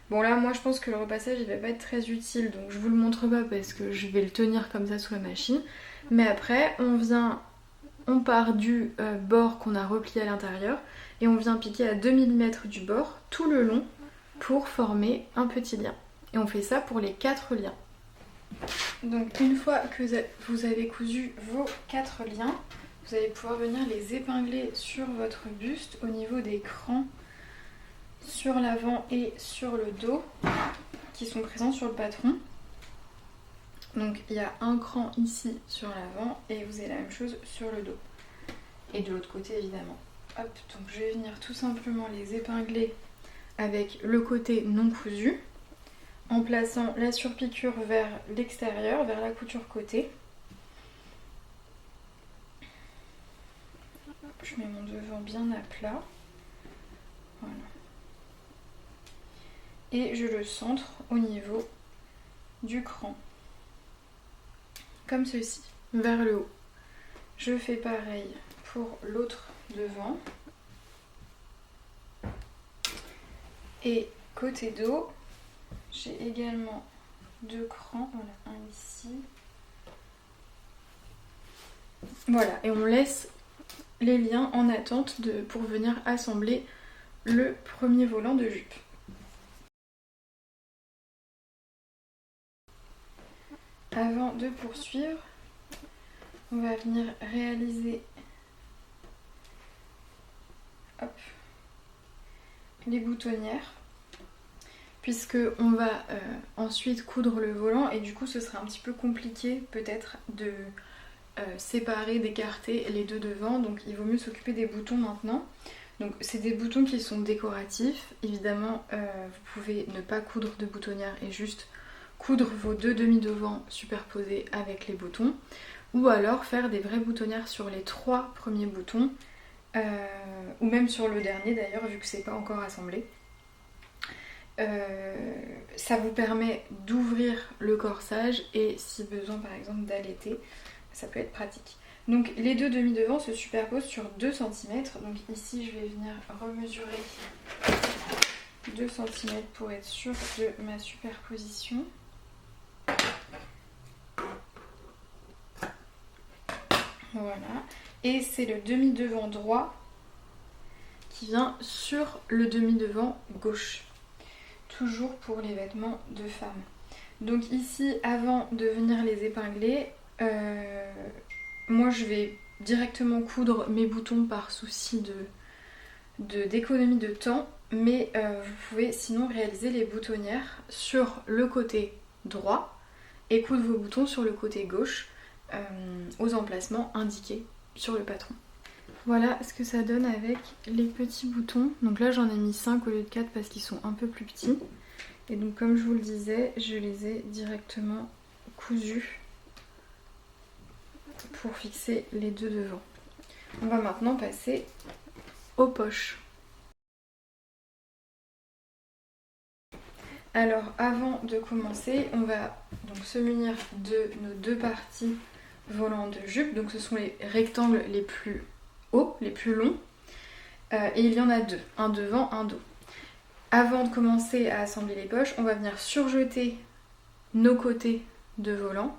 Bon là moi je pense que le repassage il va pas être très utile, donc je vous le montre pas parce que je vais le tenir comme ça sous la machine. Mais après on part du bord qu'on a replié à l'intérieur et on vient piquer à 2 mm du bord tout le long pour former un petit lien. Et on fait ça pour les 4 liens. Donc une fois que vous avez cousu vos 4 liens, vous allez pouvoir venir les épingler sur votre buste au niveau des crans sur l'avant et sur le dos qui sont présents sur le patron. Donc il y a un cran ici sur l'avant et vous avez la même chose sur le dos. et de l'autre côté évidemment. Hop, donc je vais venir tout simplement les épingler avec le côté non cousu en plaçant la surpiqûre vers l'extérieur, vers la couture côté. Je mets mon devant bien à plat. Voilà. Et je le centre au niveau du cran. Comme ceci, vers le haut. Je fais pareil pour l'autre devant. Et côté dos, j'ai également 2 crans. Voilà, un ici. Voilà, et on laisse les liens en attente pour venir assembler le premier volant de jupe. Avant de poursuivre, on va venir réaliser les boutonnières, puisque on va ensuite coudre le volant et du coup ce sera un petit peu compliqué peut-être de séparer, d'écarter les deux devants, donc il vaut mieux s'occuper des boutons maintenant. Donc c'est des boutons qui sont décoratifs, évidemment vous pouvez ne pas coudre de boutonnière et juste coudre vos 2 demi-devants superposés avec les boutons, ou alors faire des vraies boutonnières sur les 3 premiers boutons, ou même sur le dernier d'ailleurs vu que c'est pas encore assemblé. Ça vous permet d'ouvrir le corsage et si besoin par exemple d'allaiter, ça peut être pratique. Donc les 2 demi-devants se superposent sur 2 cm. Donc ici je vais venir remesurer 2 cm pour être sûre de ma superposition. Voilà. Et c'est le demi-devant droit qui vient sur le demi-devant gauche. Toujours pour les vêtements de femme. Donc ici, avant de venir les épingler, moi je vais directement coudre mes boutons par souci d'économie de temps, mais vous pouvez sinon réaliser les boutonnières sur le côté droit et coudre vos boutons sur le côté gauche aux emplacements indiqués sur le patron. Voilà ce que ça donne avec les petits boutons. Donc là j'en ai mis 5 au lieu de 4 parce qu'ils sont un peu plus petits. Et donc comme je vous le disais, je les ai directement cousus pour fixer les 2 devants. On va maintenant passer aux poches. Alors avant de commencer, on va donc se munir de nos 2 parties volant de jupe. Donc ce sont les rectangles les plus hauts, les plus longs. Et il y en a 2, un devant, un dos. Avant de commencer à assembler les poches, on va venir surjeter nos côtés de volant.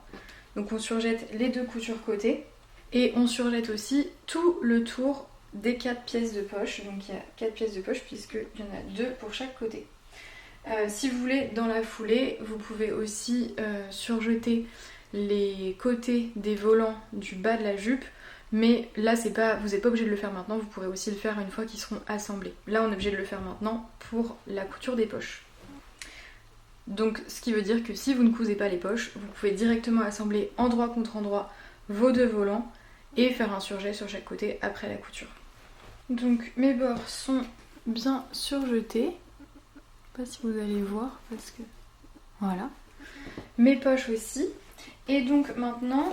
Donc on surjette les 2 coutures côté et on surjette aussi tout le tour des 4 pièces de poche. Donc il y a 4 pièces de poche puisqu'il y en a 2 pour chaque côté. Si vous voulez, dans la foulée, vous pouvez aussi surjeter les côtés des volants du bas de la jupe. Mais là, vous n'êtes pas obligé de le faire maintenant, vous pourrez aussi le faire une fois qu'ils seront assemblés. Là, on est obligé de le faire maintenant pour la couture des poches. Donc, ce qui veut dire que si vous ne cousez pas les poches, vous pouvez directement assembler endroit contre endroit vos 2 volants et faire un surjet sur chaque côté après la couture. Donc, mes bords sont bien surjetés. Je ne sais pas si vous allez voir parce que... Voilà. Mes poches aussi. Et donc maintenant,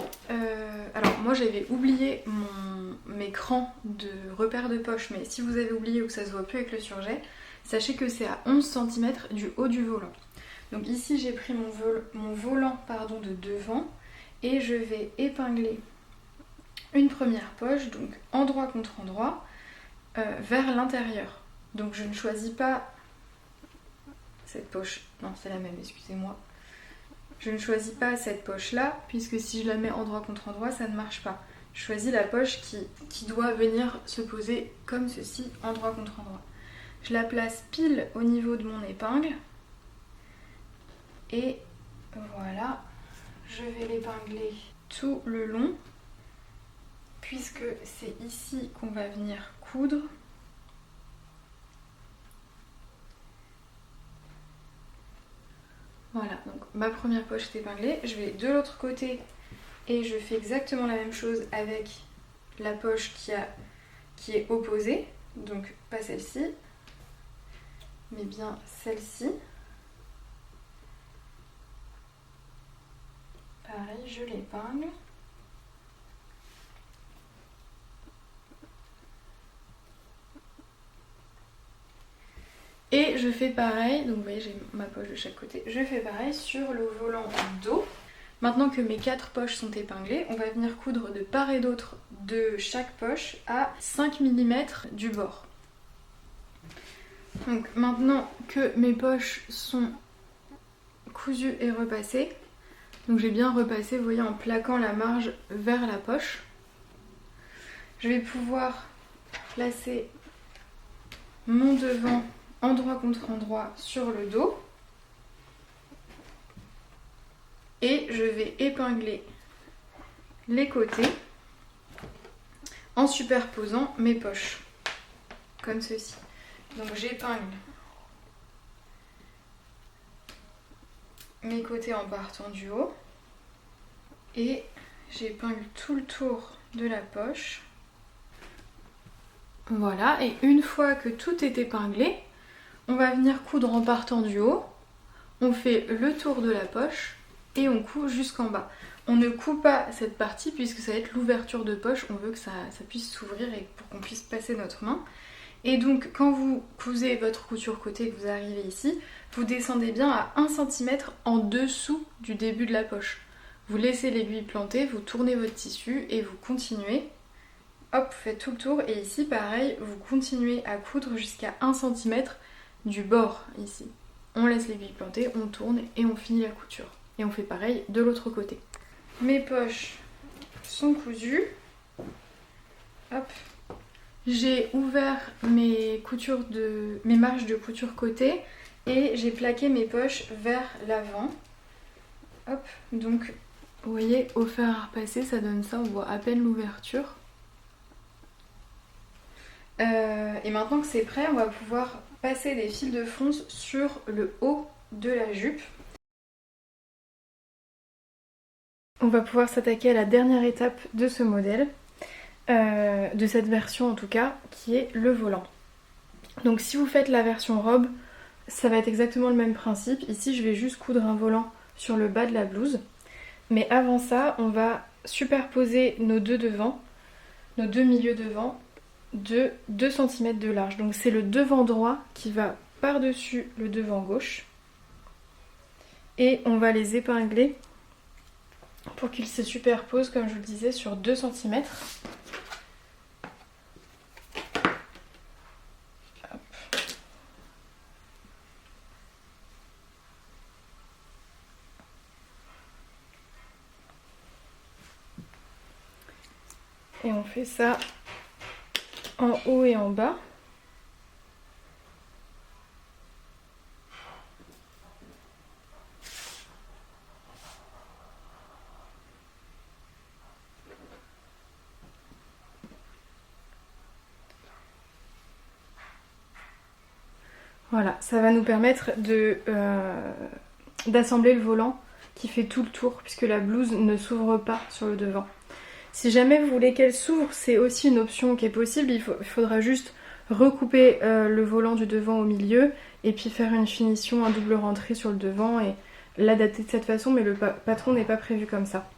alors moi j'avais oublié mes crans de repère de poche, mais si vous avez oublié ou que ça se voit plus avec le surjet, sachez que c'est à 11 cm du haut du volant. Donc ici j'ai pris mon volant de devant et je vais épingler une première poche, donc endroit contre endroit, vers l'intérieur. Donc je ne choisis pas cette poche, non c'est la même, excusez-moi. Je ne choisis pas cette poche-là, puisque si je la mets endroit contre endroit, ça ne marche pas. Je choisis la poche qui doit venir se poser comme ceci, endroit contre endroit. Je la place pile au niveau de mon épingle. Et voilà, je vais l'épingler tout le long, puisque c'est ici qu'on va venir coudre. Voilà, donc ma première poche est épinglée. Je vais de l'autre côté et je fais exactement la même chose avec la poche qui est opposée, donc pas celle-ci, mais bien celle-ci. Pareil, je l'épingle. Et je fais pareil, donc vous voyez j'ai ma poche de chaque côté, je fais pareil sur le volant dos. Maintenant que mes 4 poches sont épinglées, on va venir coudre de part et d'autre de chaque poche à 5 mm du bord. Donc maintenant que mes poches sont cousues et repassées, donc j'ai bien repassé, vous voyez, en plaquant la marge vers la poche, je vais pouvoir placer mon devant endroit contre endroit sur le dos et je vais épingler les côtés en superposant mes poches comme ceci. Donc j'épingle mes côtés en partant du haut et j'épingle tout le tour de la poche. Voilà, et une fois que tout est épinglé, on va venir coudre en partant du haut, on fait le tour de la poche et on coud jusqu'en bas. On ne coud pas cette partie puisque ça va être l'ouverture de poche, on veut que ça puisse s'ouvrir et pour qu'on puisse passer notre main. Et donc quand vous cousez votre couture côté et que vous arrivez ici, vous descendez bien à 1 cm en dessous du début de la poche. Vous laissez l'aiguille plantée, vous tournez votre tissu et vous continuez. Hop, vous faites tout le tour et ici pareil, vous continuez à coudre jusqu'à 1 cm du bord ici. On laisse l'aiguille plantée, on tourne et on finit la couture. Et on fait pareil de l'autre côté. Mes poches sont cousues. Hop. J'ai ouvert mes marges de couture côté et j'ai plaqué mes poches vers l'avant. Hop, donc vous voyez, au fer à repasser, ça donne ça, on voit à peine l'ouverture. Et maintenant que c'est prêt, on va pouvoir passer des fils de fronce sur le haut de la jupe. On va pouvoir s'attaquer à la dernière étape de ce modèle, de cette version en tout cas, qui est le volant. Donc si vous faites la version robe, ça va être exactement le même principe. Ici je vais juste coudre un volant sur le bas de la blouse. Mais avant ça, on va superposer nos deux devants, nos deux milieux devant, de 2 cm de large. Donc c'est le devant droit qui va par-dessus le devant gauche. Et on va les épingler pour qu'ils se superposent, comme je vous le disais, sur 2 cm. Et on fait ça en haut et en bas. Voilà, ça va nous permettre d'assembler le volant qui fait tout le tour puisque la blouse ne s'ouvre pas sur le devant. Si jamais vous voulez qu'elle s'ouvre, c'est aussi une option qui est possible. Il faudra juste recouper le volant du devant au milieu et puis faire une finition, un double rentrée sur le devant et l'adapter de cette façon, mais le patron n'est pas prévu comme ça.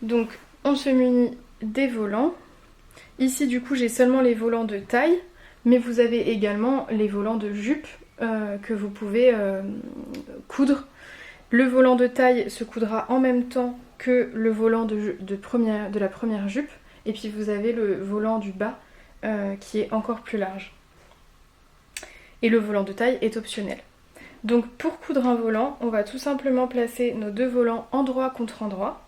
Donc on se munit des volants. Ici du coup j'ai seulement les volants de taille, mais vous avez également les volants de jupe que vous pouvez coudre. Le volant de taille se coudra en même temps que le volant de la première jupe, et puis vous avez le volant du bas qui est encore plus large. Et le volant de taille est optionnel. Donc pour coudre un volant, on va tout simplement placer nos deux volants endroit contre endroit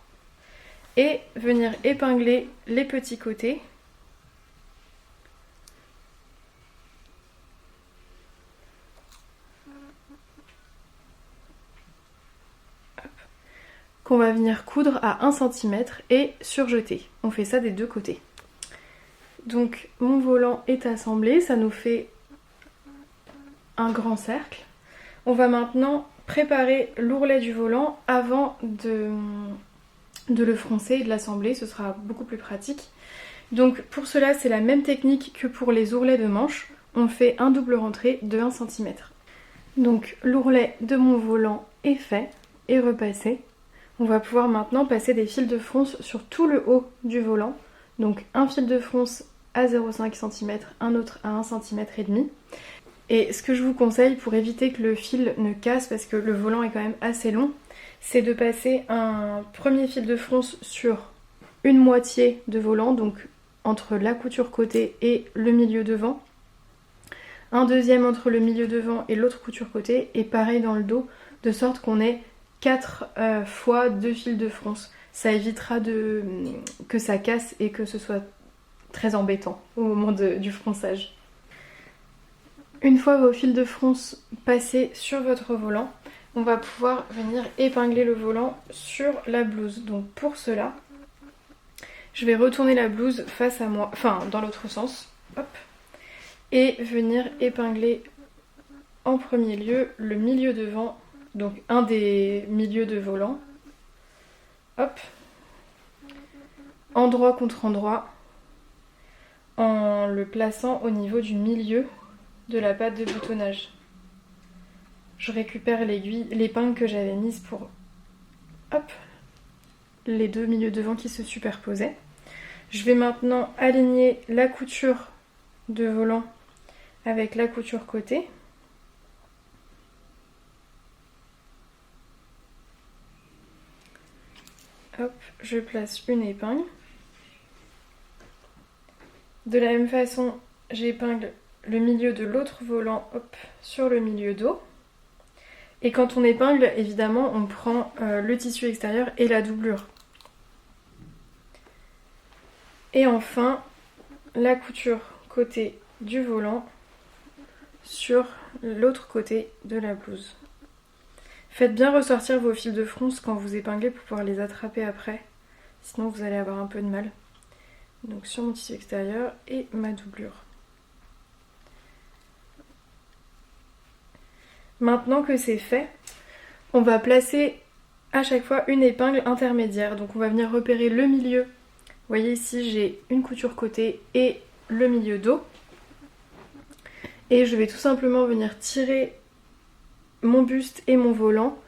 et venir épingler les petits côtés. Qu'on va venir coudre à 1 cm et surjeter. On fait ça des deux côtés. Donc mon volant est assemblé, ça nous fait un grand cercle. On va maintenant préparer l'ourlet du volant avant de le froncer et de l'assembler, ce sera beaucoup plus pratique. Donc pour cela, c'est la même technique que pour les ourlets de manche. On fait un double rentré de 1 cm. Donc l'ourlet de mon volant est fait et repassé. On va pouvoir maintenant passer des fils de fronce sur tout le haut du volant. Donc un fil de fronce à 0,5 cm, un autre à 1,5 cm. Et ce que je vous conseille pour éviter que le fil ne casse, parce que le volant est quand même assez long, c'est de passer un premier fil de fronce sur une moitié de volant, donc entre la couture côté et le milieu devant. Un deuxième entre le milieu devant et l'autre couture côté, et pareil dans le dos, de sorte qu'on ait 4 fois 2 fils de fronce. Ça évitera que ça casse et que ce soit très embêtant au moment du fronçage. Une fois vos fils de fronce passés sur votre volant, on va pouvoir venir épingler le volant sur la blouse. Donc pour cela, je vais retourner la blouse face à moi, enfin dans l'autre sens, hop, et venir épingler en premier lieu le milieu devant, donc un des milieux de volant, hop, endroit contre endroit, en le plaçant au niveau du milieu de la patte de boutonnage. Je récupère l'épingle que j'avais mise pour, hop, les deux milieux devant qui se superposaient. Je vais maintenant aligner la couture de volant avec la couture côté. Hop, je place une épingle. De la même façon, j'épingle le milieu de l'autre volant, hop, sur le milieu dos. Et quand on épingle, évidemment, on prend le tissu extérieur et la doublure. Et enfin, la couture côté du volant sur l'autre côté de la blouse. Faites bien ressortir vos fils de fronce quand vous épinglez pour pouvoir les attraper après, sinon vous allez avoir un peu de mal. Donc sur mon tissu extérieur et ma doublure. Maintenant que c'est fait, on va placer à chaque fois une épingle intermédiaire. Donc on va venir repérer le milieu. Vous voyez ici j'ai une couture côté et le milieu dos. Et je vais tout simplement venir tirer mon buste et mon volant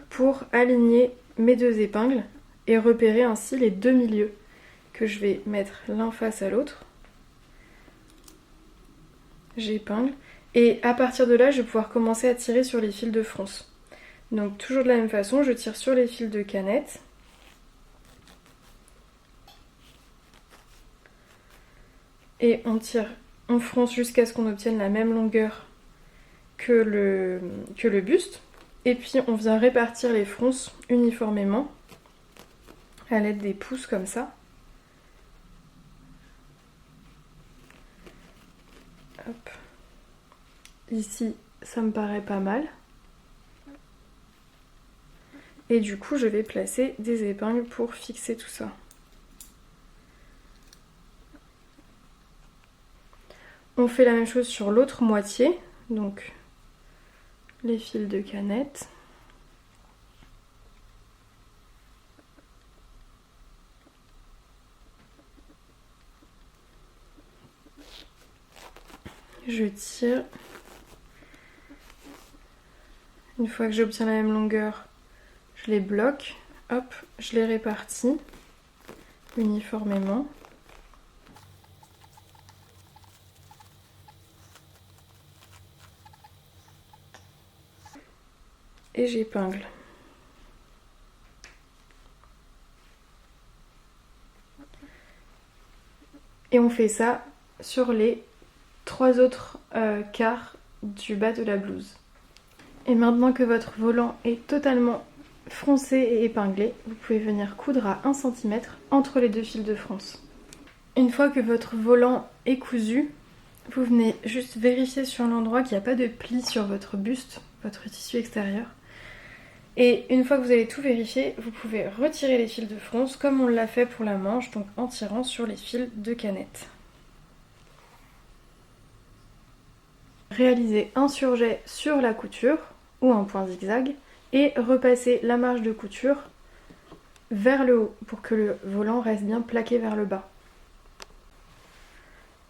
pour aligner mes deux épingles et repérer ainsi les deux milieux que je vais mettre l'un face à l'autre. J'épingle et à partir de là je vais pouvoir commencer à tirer sur les fils de fronce. Donc toujours de la même façon, je tire sur les fils de canette. Et on fronce jusqu'à ce qu'on obtienne la même longueur que le buste. Et puis on vient répartir les fronces uniformément à l'aide des pouces comme ça. Hop. Ici, ça me paraît pas mal. Et du coup, je vais placer des épingles pour fixer tout ça. On fait la même chose sur l'autre moitié, donc les fils de canette. Je tire. Une fois que j'obtiens la même longueur, je les bloque. Hop, je les répartis uniformément. Et j'épingle. Et on fait ça sur les 3 autres quarts du bas de la blouse. Et maintenant que votre volant est totalement froncé et épinglé, vous pouvez venir coudre à 1 cm entre les deux fils de fronce. Une fois que votre volant est cousu, vous venez juste vérifier sur l'endroit qu'il n'y a pas de pli sur votre buste, votre tissu extérieur. Et une fois que vous avez tout vérifié, vous pouvez retirer les fils de fronce comme on l'a fait pour la manche, donc en tirant sur les fils de canette. Réalisez un surjet sur la couture ou un point zigzag et repasser la marge de couture vers le haut pour que le volant reste bien plaqué vers le bas.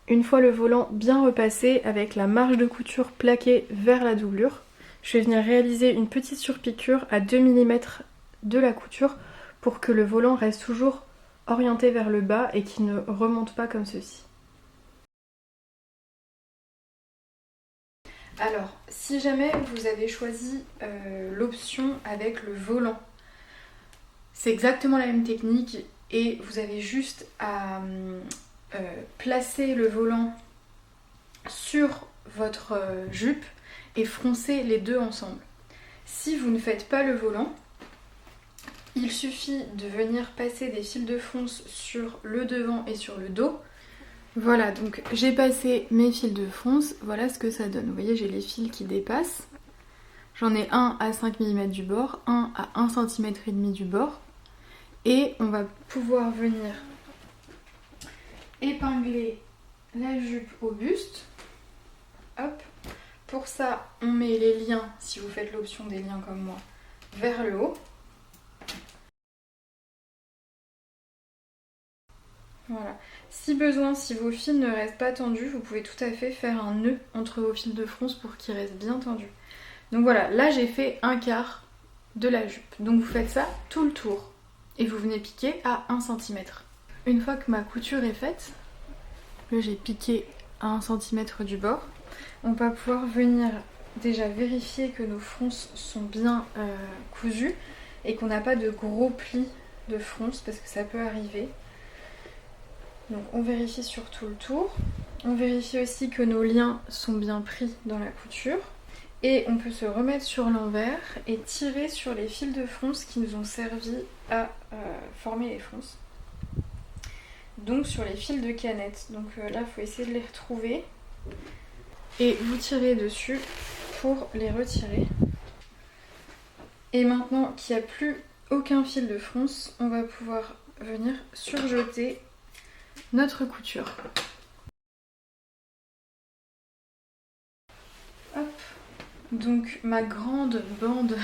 Une fois le volant bien repassé avec la marge de couture plaquée vers la doublure, je vais venir réaliser une petite surpiqûre à 2 mm de la couture pour que le volant reste toujours orienté vers le bas et qu'il ne remonte pas comme ceci. Alors, si jamais vous avez choisi l'option avec le volant, c'est exactement la même technique et vous avez juste à placer le volant sur votre jupe et froncer les deux ensemble. Si vous ne faites pas le volant, il suffit de venir passer des fils de fronce sur le devant et sur le dos. Voilà, donc j'ai passé mes fils de fronce, voilà ce que ça donne. Vous voyez, j'ai les fils qui dépassent. J'en ai un à 5 mm du bord, un à 1,5 cm du bord. Et on va pouvoir venir épingler la jupe au buste. Hop. Pour ça, on met les liens, si vous faites l'option des liens comme moi, vers le haut. Voilà. Si besoin, si vos fils ne restent pas tendus, vous pouvez tout à fait faire un nœud entre vos fils de fronce pour qu'ils restent bien tendus. Donc voilà, là j'ai fait un quart de la jupe. Donc vous faites ça tout le tour. Et vous venez piquer à 1 cm. Une fois que ma couture est faite, là j'ai piqué à 1 cm du bord, on va pouvoir venir déjà vérifier que nos fronces sont bien cousues et qu'on n'a pas de gros plis de fronce parce que ça peut arriver. Donc on vérifie sur tout le tour. On vérifie aussi que nos liens sont bien pris dans la couture. Et on peut se remettre sur l'envers et tirer sur les fils de fronce qui nous ont servi à former les fronces. Donc sur les fils de canette. Donc là, il faut essayer de les retrouver. Et vous tirez dessus pour les retirer. Et maintenant qu'il n'y a plus aucun fil de fronce, on va pouvoir venir surjeter notre couture. Hop. Donc ma grande bande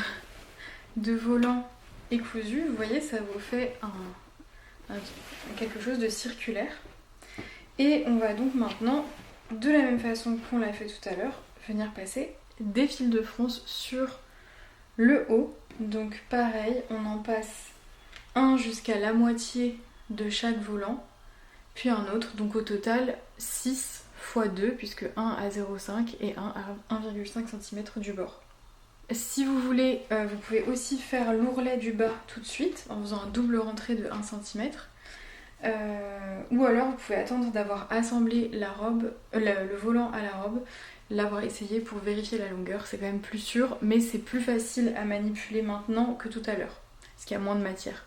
de volant est cousue, vous voyez, ça vous fait quelque chose de circulaire. Et on va donc maintenant, de la même façon qu'on l'a fait tout à l'heure, venir passer des fils de fronce sur le haut. Donc pareil, on en passe un jusqu'à la moitié de chaque volant, puis un autre, donc au total 6 x 2, puisque 1 à 0,5 et 1 à 1,5 cm du bord. Si vous voulez, vous pouvez aussi faire l'ourlet du bas tout de suite, en faisant un double rentrée de 1 cm. Ou alors vous pouvez attendre d'avoir assemblé la robe, le volant à la robe, l'avoir essayé pour vérifier la longueur, c'est quand même plus sûr, mais c'est plus facile à manipuler maintenant que tout à l'heure, parce qu'il y a moins de matière.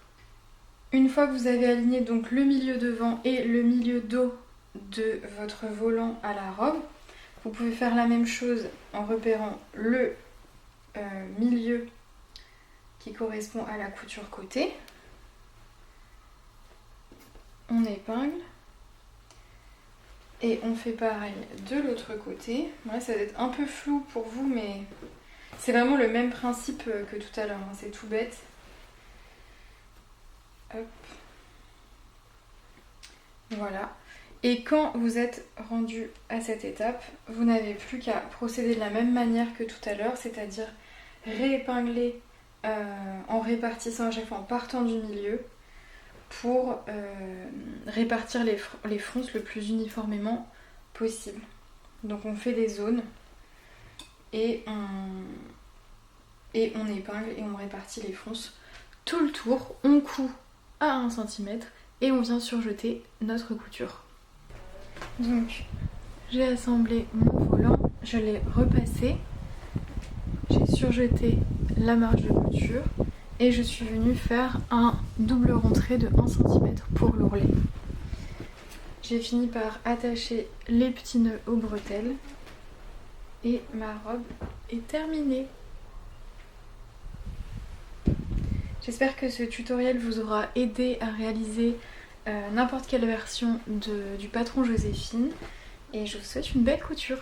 Une fois que vous avez aligné donc le milieu devant et le milieu dos de votre volant à la robe, vous pouvez faire la même chose en repérant le milieu qui correspond à la couture côté. On épingle et on fait pareil de l'autre côté. Là, ça va être un peu flou pour vous, mais c'est vraiment le même principe que tout à l'heure, hein. C'est tout bête. Hop. Voilà. Et quand vous êtes rendu à cette étape, vous n'avez plus qu'à procéder de la même manière que tout à l'heure, c'est-à-dire réépingler en répartissant à chaque fois en partant du milieu pour répartir les fronces le plus uniformément possible. Donc on fait des zones et on épingle et on répartit les fronces tout le tour, on coud à 1 cm et on vient surjeter notre couture. Donc j'ai assemblé mon volant, je l'ai repassé, j'ai surjeté la marge de couture et je suis venue faire un double rentrée de 1 cm pour l'ourlet. J'ai fini par attacher les petits nœuds aux bretelles et ma robe est terminée. J'espère que ce tutoriel vous aura aidé à réaliser n'importe quelle version du patron Joséphine et je vous souhaite une belle couture.